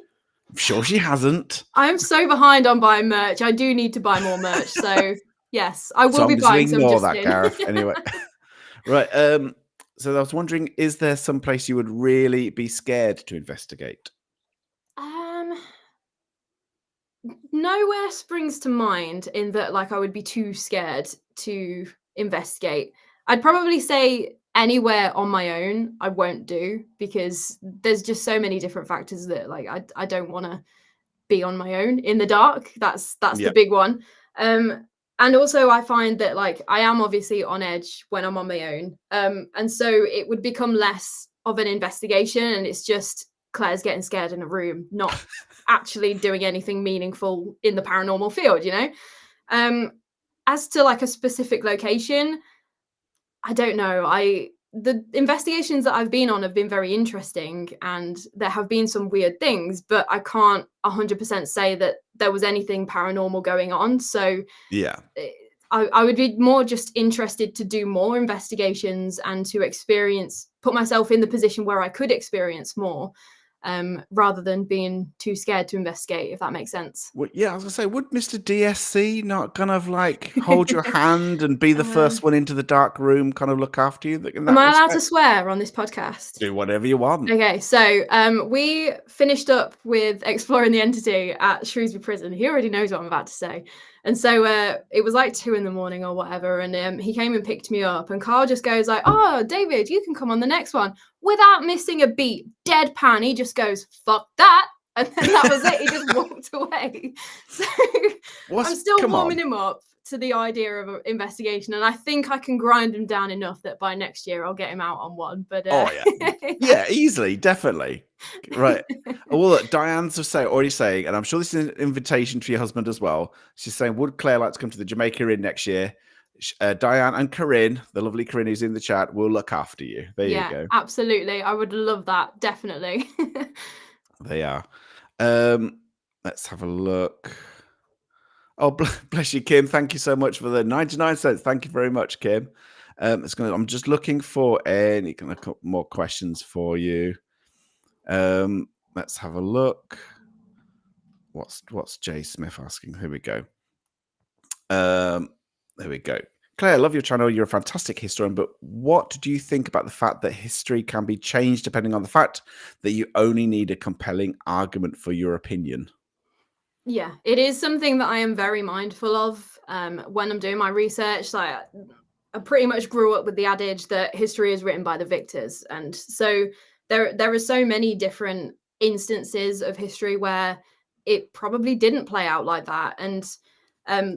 I'm sure she hasn't. I'm so behind on buying merch. I do need to buy more merch. So yes, I will So be I'm just buying some. ignore Just that, Gareth. Anyway, right. So I was wondering, is there some place you would really be scared to investigate? Nowhere springs to mind in that like I would be too scared to investigate. I'd probably say anywhere on my own I won't do because there's just so many different factors that like I don't want to be on my own in the dark. That's the Yeah. big one. And also I find that like I am obviously on edge when I'm on my own. And so it would become less of an investigation and it's just Claire's getting scared in a room, not actually doing anything meaningful in the paranormal field, you know? As to like a specific location, I don't know. The investigations that I've been on have been very interesting and there have been some weird things, but I can't 100% say that there was anything paranormal going on. So Yeah. I would be more just interested to do more investigations and to put myself in the position where I could experience more. rather than being too scared to investigate, if that makes sense. Well, yeah, I was gonna say, would Mr. DSC not kind of like hold your hand and be the Um, first one into the dark room, kind of look after you in am that I allowed to respect? swear on this podcast? Do whatever you want. Okay, so we finished up with exploring the entity at Shrewsbury Prison. He already knows what I'm about to say. And so it was like 2 a.m. or whatever. And he came and picked me up. And Carl just goes like, "Oh, David, you can come on the next one." Without missing a beat, deadpan, he just goes, "Fuck that." And then that was it. He just walked away. So I'm still Come warming on. him up to the idea of an investigation. And I think I can grind him down enough that by next year I'll get him out on one. But Oh yeah. Yeah, easily, definitely. Right. Oh, well, look, Diane's already saying, and I'm sure this is an invitation to your husband as well. She's saying, would Claire like to come to the Jamaica Inn next year? Diane and Corinne, the lovely Corinne who's in the chat, will look after you. There you Yeah, go. absolutely. I would love that. Definitely. They are. Let's have a look. Oh, bless you, Kim. Thank you so much for the 99 cents. Thank you very much, Kim. I'm just looking for any kind of more questions for you. Let's have a look. What's Jay Smith asking? Here we go. There we go. Claire, I love your channel. You're a fantastic historian, but what do you think about the fact that history can be changed depending on the fact that you only need a compelling argument for your opinion? Yeah, it is something that I am very mindful of when I'm doing my research. Like, I pretty much grew up with the adage that history is written by the victors, and so there are so many different instances of history where it probably didn't play out like that. And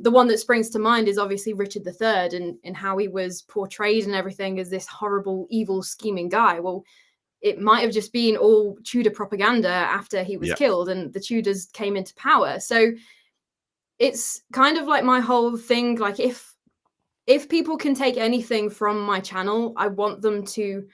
the one that springs to mind is obviously Richard III and how he was portrayed and everything as this horrible, evil, scheming guy. Well, it might have just been all Tudor propaganda after he was Yeah. killed and the Tudors came into power. So it's kind of like my whole thing. Like, if people can take anything from my channel, I want them to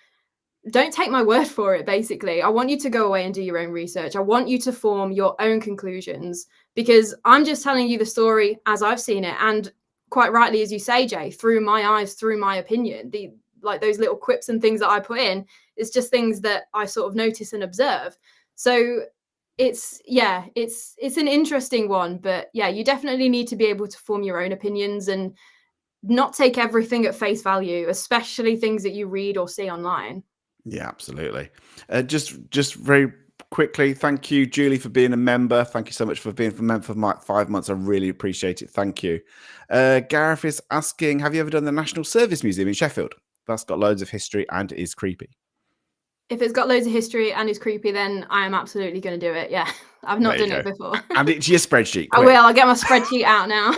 don't take my word for it. Basically, I want you to go away and do your own research. I want you to form your own conclusions, because I'm just telling you the story as I've seen it, and quite rightly, as you say, Jay, through my eyes, through my opinion. The Like those little quips and things that I put in, it's just things that I sort of notice and observe. So it's an interesting one, but yeah, you definitely need to be able to form your own opinions and not take everything at face value, especially things that you read or see online. Yeah, absolutely. Just very quickly, thank you, Julie, for being a member. Thank you so much for being a member for 5 months. I really appreciate it. Thank you. Gareth is asking, have you ever done the National Service Museum in Sheffield? That's got loads of history and is creepy. If it's got loads of history and is creepy, then I am absolutely going to do it. Yeah, I've not done it before. And it's your spreadsheet. I Quick. will. I'll get my spreadsheet out now.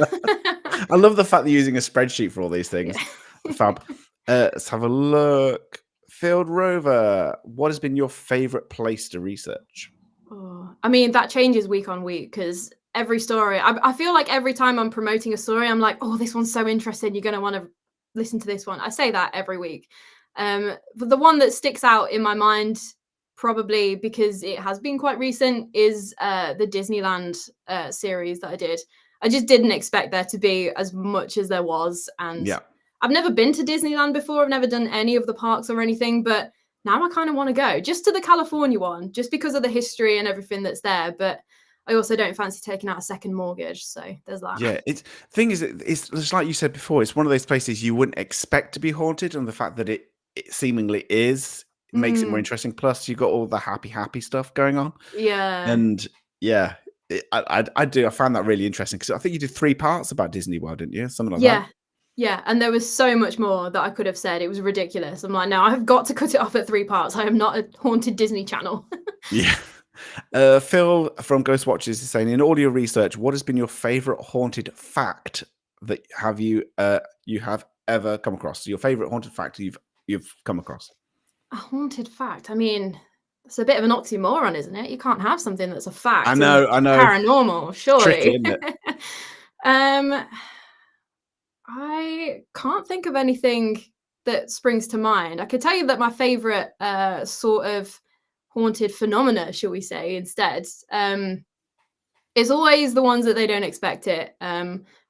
I love the fact that you're using a spreadsheet for all these things. Yeah. Fab. Let's have a look. Field Rover, what has been your favorite place to research? Oh, I mean, that changes week on week because every story, I feel like every time I'm promoting a story, I'm like, oh, this one's so interesting. You're going to want to listen to this one. I say that every week. But the one that sticks out in my mind, probably because it has been quite recent, is the Disneyland series that I did. I just didn't expect there to be as much as there was. And Yeah. I've never been to Disneyland before. I've never done any of the parks or anything, but now I kind of want to go just to the California one, just because of the history and everything that's there. But I also don't fancy taking out a second mortgage. So there's that. Yeah, thing is, it's just like you said before. It's one of those places you wouldn't expect to be haunted, and the fact that it seemingly is makes it more Mm, interesting. Plus, you got all the happy stuff going on, yeah. and yeah, I found that really interesting because I think you did 3 parts about Disney World, didn't you? Something like that. Yeah. Yeah. And there was so much more that I could have said. It was ridiculous. I'm like, no, I've got to cut it off at 3 parts. I am not a haunted Disney channel. Yeah. Phil from Ghost Watchers is saying, in all your research, what has been your favorite haunted fact that you have ever come across? Your favorite haunted fact you've come across? A haunted fact. I mean, it's a bit of an oxymoron, isn't it? You can't have something that's a I fact and know. paranormal, Tricky, surely. isn't it? um, I can't think of anything that springs to mind. I could tell you that my favorite sort of haunted phenomena, shall we say, instead, is always the ones that they don't expect it,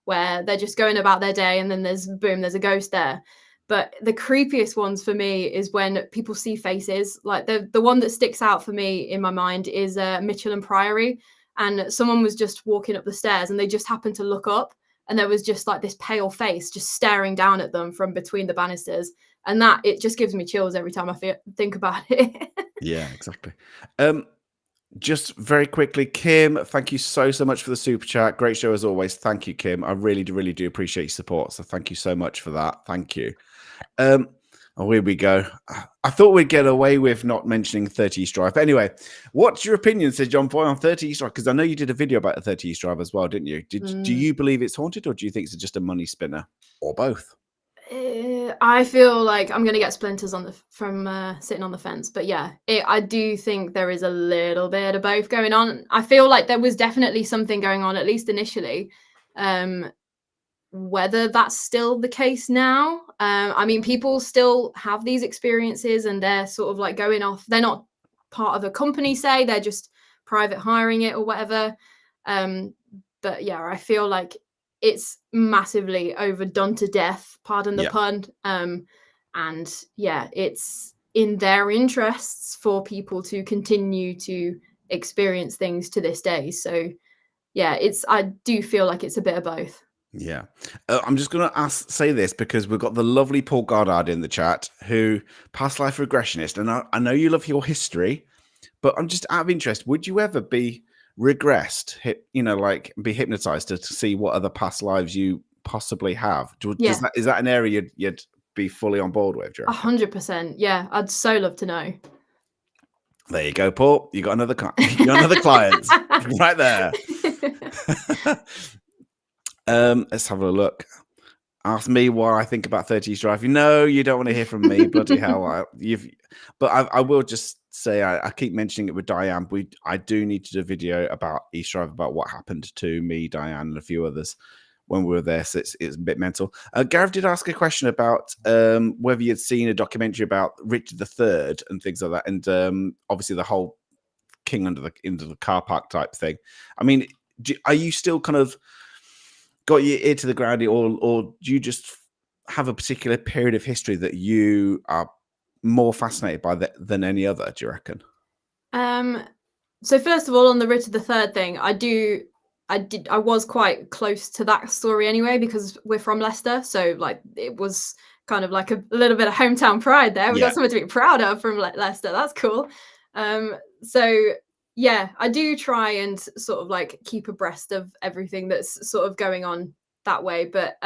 where they're just going about their day and then there's a ghost there. But the creepiest ones for me is when people see faces. Like the one that sticks out for me in my mind is Mitchell and Priory, and someone was just walking up the stairs and they just happened to look up, and there was just like this pale face just staring down at them from between the banisters, and that it just gives me chills every time I think about it. Yeah, exactly. Just very quickly, Kim, thank you so much for the super chat. Great show as always. Thank you, Kim. I really do appreciate your support. So thank you so much for that. Thank you. Oh, here we go. I thought we'd get away with not mentioning 30 East Drive. But anyway, what's your opinion, says John Boy, on 30 East Drive? Because I know you did a video about the 30 East Drive as well, didn't you? Do you believe it's haunted, or do you think it's just a money spinner, or both? I feel like I'm gonna get splinters from sitting on the fence, but yeah, I do think there is a little bit of both going on. I feel like there was definitely something going on, at least initially. Whether that's still the case now, I mean, people still have these experiences, and they're sort of like going off. They're not part of a company, say they're just private hiring it or whatever. But yeah, I feel like it's massively overdone to death, pardon the pun. And yeah, it's in their interests for people to continue to experience things to this day. So yeah, I do feel like it's a bit of both. Yeah. I'm just going to say this because we've got the lovely Paul Goddard in the chat, who past life regressionist. And I know you love your history, but I'm just out of interest. Would you ever be regressed, like be hypnotized to see what other past lives you possibly have? Is that an area you'd be fully on board with? 100%. Yeah, I'd so love to know. There you go, Paul. You got another client right there. Let's have a look. Ask me what I think about 30 East Drive. No, you don't want to hear from me. Bloody hell! But I will just say I keep mentioning it with Diane. I do need to do a video about East Drive, about what happened to me, Diane, and a few others when we were there. So it's a bit mental. Gareth did ask a question about whether you'd seen a documentary about Richard III and things like that, and obviously the whole king into the car park type thing. I mean, are you still kind of got your ear to the ground, or do you just have a particular period of history that you are more fascinated by than any other, do you reckon? So first of all, on the Richard III thing, I was quite close to that story anyway, because we're from Leicester, so like it was kind of like a little bit of hometown pride there. We got something to be proud of from Leicester. That's cool. So yeah, I do try and sort of like keep abreast of everything that's sort of going on that way. But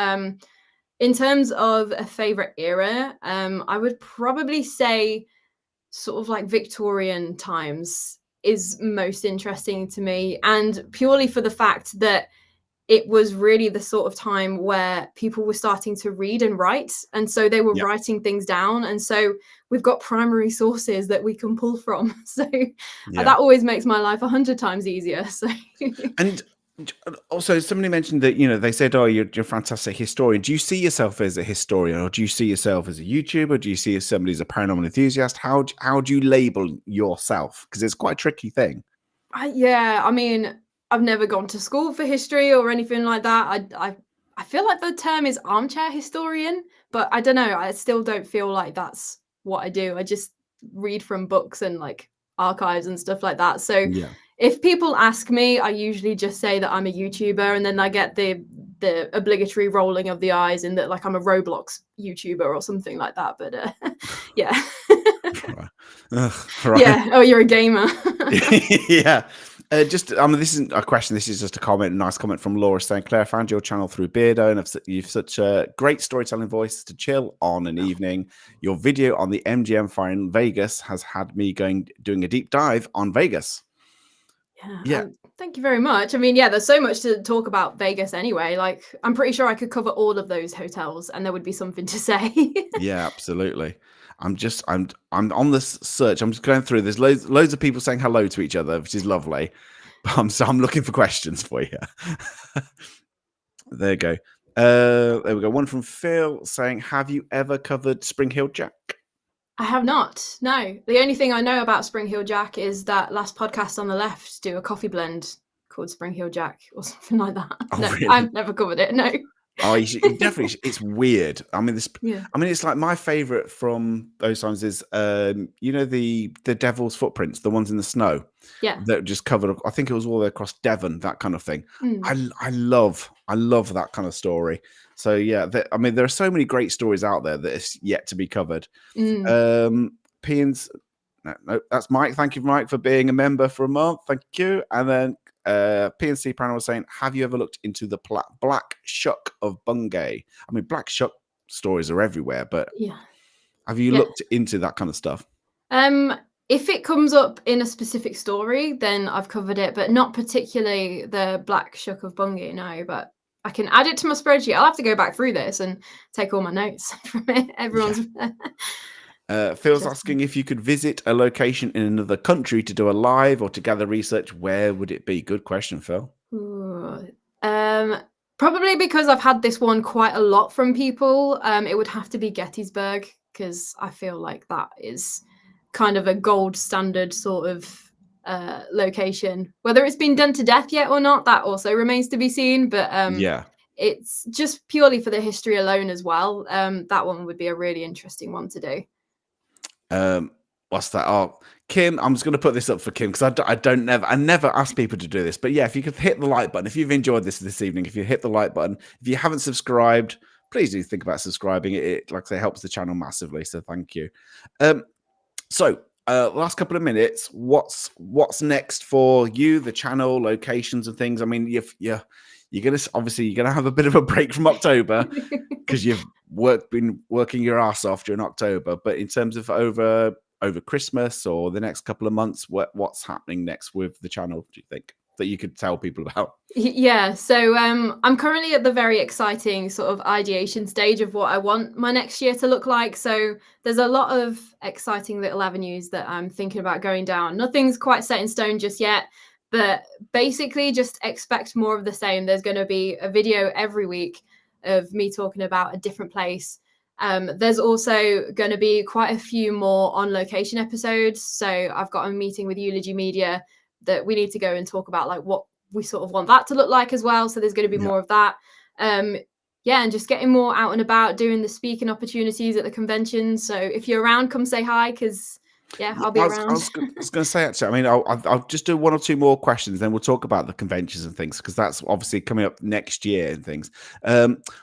in terms of a favorite era, I would probably say sort of like Victorian times is most interesting to me, and purely for the fact that it was really the sort of time where people were starting to read and write, and so they were writing things down, and so we've got primary sources that we can pull from. So that always makes my life 100 times easier. So and also somebody mentioned that they said, oh, you're a fantastic historian. Do you see yourself as a historian, or do you see yourself as a YouTuber? Do you see somebody as a paranormal enthusiast? How do you label yourself? Because it's quite a tricky thing. I mean, I've never gone to school for history or anything like that. I feel like the term is armchair historian, but I don't know. I still don't feel like that's what I do. I just read from books and like archives and stuff like that. So if people ask me, I usually just say that I'm a YouTuber, and then I get the obligatory rolling of the eyes in that like I'm a Roblox YouTuber or something like that. But yeah. Right. Yeah. Oh, you're a gamer. Yeah. This isn't a question. This is just a comment. A nice comment from Laura saying, Claire, found your channel through Beardo, and you've such a great storytelling voice to chill on an evening. Your video on the MGM fire in Vegas has had me doing a deep dive on Vegas. Yeah. Thank you very much. I mean, yeah, there's so much to talk about Vegas anyway. Like, I'm pretty sure I could cover all of those hotels and there would be something to say. Yeah, absolutely. I'm on this search. I'm just going through. There's loads of people saying hello to each other, which is lovely. But I'm looking for questions for you. There you go. There we go. One from Phil saying, have you ever covered Spring Hill Jack? I have not. No. The only thing I know about Spring Hill Jack is that last podcast on the left do a coffee blend called Spring Hill Jack or something like that. Oh, no, really? I've never covered it. No. Oh, you definitely it's weird. I mean, Yeah. it's like my favorite from those times is, the devil's footprints, the ones in the snow Yeah. that just covered up. I think it was all the way across Devon, that kind of thing. Mm. I love that kind of story. So yeah, I mean, there are so many great stories out there that is yet to be covered. Mm. Pians, no, that's Mike. Thank you, Mike, for being a member for a month. Thank you. And then PNC Paranormal was saying, have you ever looked into the Black Shuck of Bungay? I mean, Black Shuck stories are everywhere, but Yeah. have you Yeah. looked into that kind of stuff? If it comes up in a specific story, then I've covered it, but not particularly the Black Shuck of Bungay, no, but I can add it to my spreadsheet. I'll have to go back through this and take all my notes from it. Yeah. Everyone's Phil's interesting. asking if you could visit a location in another country to do a live or to gather research, where would it be? Good question, Phil. Ooh, probably because I've had this one quite a lot from people, it would have to be Gettysburg because I feel like that is kind of a gold standard sort of location. Whether it's been done to death yet or not, that also remains to be seen. But Yeah. it's just purely for the history alone as well. That one would be a really interesting one to do. What's that? Oh, Kim, I'm just going to put this up for Kim because I never ask people to do this. But yeah, if you could hit the like button, if you've enjoyed this evening, if you hit the like button, if you haven't subscribed, please do think about subscribing. It like I say, helps the channel massively. So thank you. So last couple of minutes, what's next for you, the channel, locations and things? I mean, you're gonna have a bit of a break from October because you've been working your ass off during October. But in terms of over Christmas or the next couple of months, what's happening next with the channel, do you think, that you could tell people about? Yeah, so I'm currently at the very exciting sort of ideation stage of what I want my next year to look like. So there's a lot of exciting little avenues that I'm thinking about going down. Nothing's quite set in stone just yet, but basically just expect more of the same. There's going to be a video every week of me talking about a different place. There's also going to be quite a few more on location episodes. So I've got a meeting with Eulogy Media that we need to go and talk about like what we sort of want that to look like as well. So there's going to be Yeah. more of that. Yeah, and just getting more out and about, doing the speaking opportunities at the conventions. So if you're around, come say hi because yeah, I'll be I around. was going to say, actually, I mean, I'll just do one or two more questions, then we'll talk about the conventions and things, because that's obviously coming up next year and things.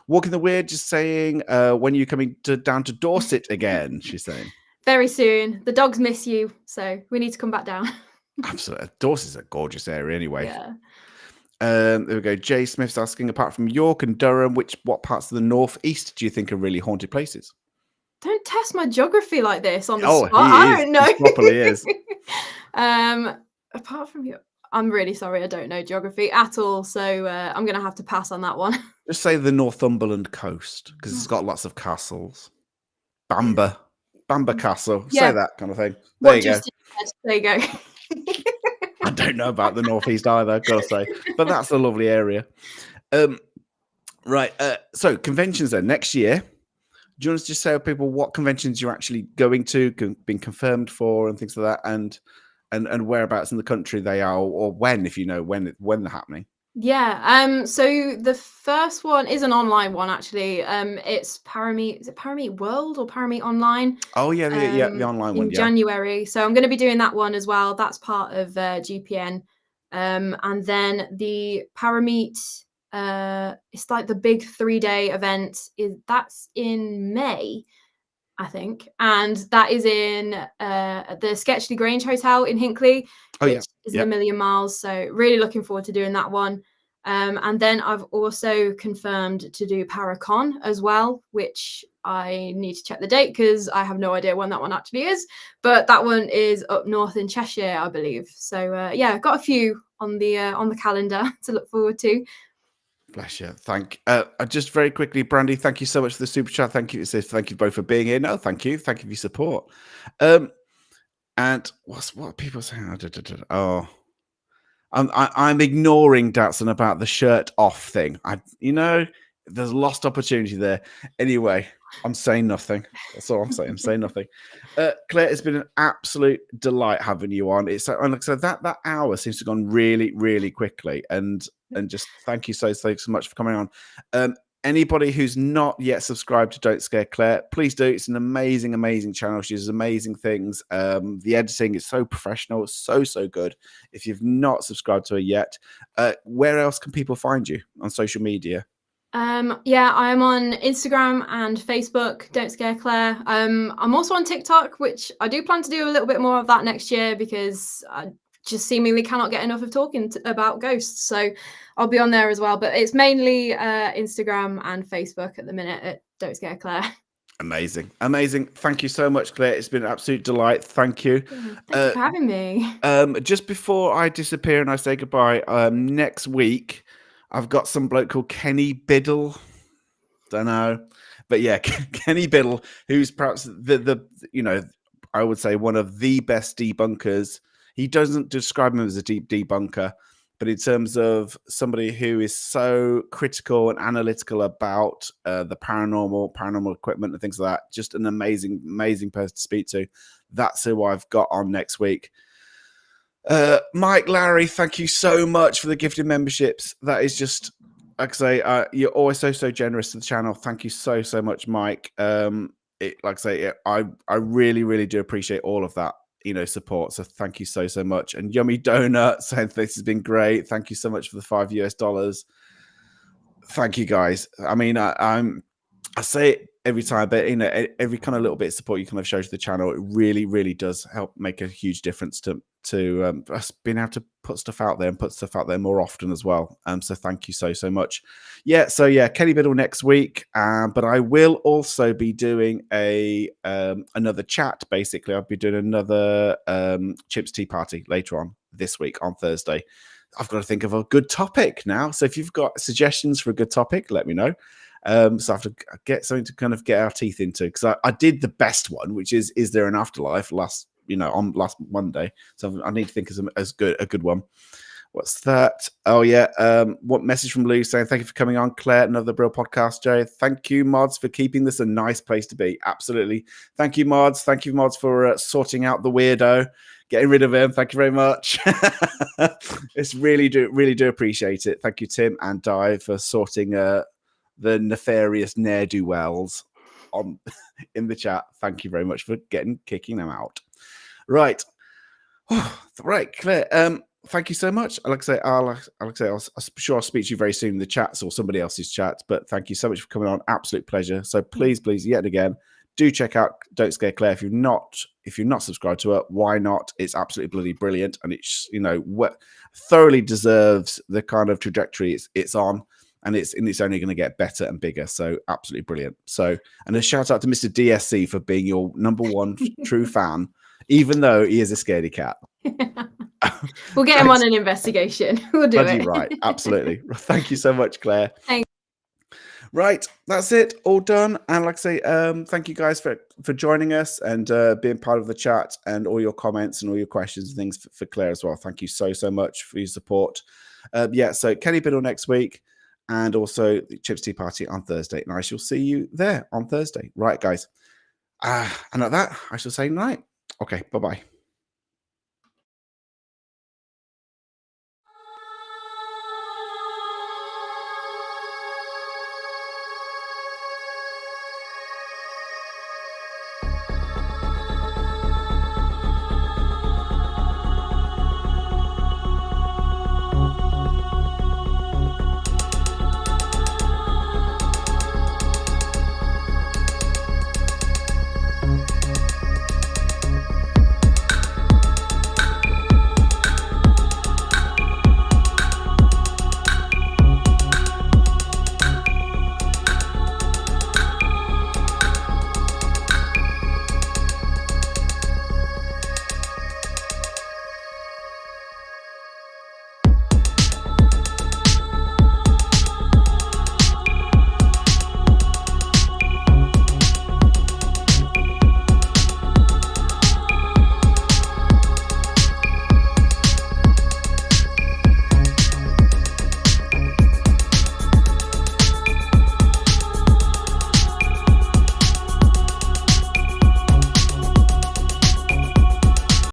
Walking the Weird just saying, when are you coming down to Dorset again? She's saying. Very soon. The dogs miss you, so we need to come back down. Absolutely. Dorset's a gorgeous area anyway. Yeah. There we go. Jay Smith's asking, apart from York and Durham, what parts of the northeast do you think are really haunted places? Don't test my geography like this on the Oh, spot. I don't know. He properly is. Apart from you, I'm really sorry. I don't know geography at all, so I'm gonna have to pass on that one. Just say the Northumberland coast, because it's got lots of castles. Bamber Castle. Say Yeah. that kind of thing. There What you go. Justin said. There you go. I don't know about the northeast either, gotta say, but that's a lovely area. Right. So conventions then next year. Do you want to just say to people what conventions you're actually going to, been confirmed for, and things like that, and whereabouts in the country they are, or when, if you know when they're happening? Yeah. So the first one is an online one actually. It's Parameet. Is it Parameet World or Parameet Online? Oh yeah, the online one. In Yeah. January. So I'm going to be doing that one as well. That's part of GPN. And then the Parameet. It's like the big 3-day event. That's in May, I think, and that is in the Sketchley Grange Hotel in Hinckley, Oh yeah. which isn't Yeah. a million miles. So really looking forward to doing that one. And then I've also confirmed to do Paracon as well, which I need to check the date because I have no idea when that one actually is. But that one is up north in Cheshire, I believe. So yeah, got a few on the calendar to look forward to. Bless you. Just very quickly, Brandy, thank you so much for the super chat. Thank you. It says thank you both for being here. No, thank you. Thank you for your support. And what are people saying? Oh, I'm ignoring Datsun about the shirt off thing. There's lost opportunity there. Anyway, I'm saying nothing. That's all I'm saying. I'm saying nothing. Claire, it's been an absolute delight having you on. It's and like I said, that hour seems to have gone really, really quickly. And just thank you so much for coming on. Anybody who's not yet subscribed to Don't Scare Claire, please do. It's an amazing, amazing channel. She does amazing things. The editing is so professional, so good. If you've not subscribed to her yet, where else can people find you on social media? Yeah, I am on Instagram and Facebook, Don't Scare Claire. I'm also on TikTok, which I do plan to do a little bit more of that next year because I just seemingly cannot get enough of talking about ghosts. So I'll be on there as well. But it's mainly Instagram and Facebook at the minute at Don't Scare Claire. Amazing. Thank you so much, Claire. It's been an absolute delight. Thank you. Yeah, thank you for having me. Just before I disappear and I say goodbye, next week I've got some bloke called Kenny Biddle. Don't know, but yeah, Kenny Biddle, who's perhaps the I would say one of the best debunkers. He doesn't describe him as a deep debunker, but in terms of somebody who is so critical and analytical about the paranormal equipment and things like that, just an amazing person to speak to. That's who I've got on next week. Mike, Larry, thank you so much for the gifted memberships. That is just, like I say, you're always so generous to the channel. Thank you so much, Mike. Like I say, I really do appreciate all of that, support. So thank you so much. And Yummy Donut saying this has been great. Thank you so much for the $5. Thank you, guys. I mean, I say it every time, but every kind of little bit of support you kind of show to the channel, it really does help make a huge difference to us being able to put stuff out there and put stuff out there more often as well. So thank you so much. So Kenny Biddle next week, but I will also be doing another chat. Basically, I'll be doing another Chips Tea Party later on this week on Thursday. I've got to think of a good topic now. So if you've got suggestions for a good topic, let me know. So I have to get something to kind of get our teeth into, because I did the best one, which is there an afterlife on last Monday. So I need to think of a good one. What's that? Oh yeah. What message from Lou saying, thank you for coming on, Claire, another Brill podcast, Joe. Thank you, mods, for keeping this a nice place to be. Absolutely. Thank you, mods. Thank you, mods, for sorting out the weirdo, getting rid of him. Thank you very much. It's really do appreciate it. Thank you, Tim and Di, for sorting the nefarious ne'er-do-wells on in the chat. Thank you very much for kicking them out. Right. Right, Claire. Thank you so much. Like I say, I'm sure I'll speak to you very soon in the chats or somebody else's chat. But thank you so much for coming on. Absolute pleasure. So please, yet again, do check out Don't Scare Claire. If you're not subscribed to her, why not? It's absolutely bloody brilliant, and it's thoroughly deserves the kind of trajectory it's on. And it's only going to get better and bigger. So absolutely brilliant. So, and a shout out to Mr. DSC for being your number one true fan, even though he is a scaredy cat. We'll get him on an investigation. We'll do it. Right. Absolutely. Thank you so much, Claire. Thanks. Right. That's it. All done. And like I say, thank you guys for joining us and being part of the chat and all your comments and all your questions and things for Claire as well. Thank you so much for your support. So Kenny Biddle next week. And also the Chips Tea Party on Thursday. And I shall see you there on Thursday. Right, guys. And at that, I shall say night. Okay, bye-bye.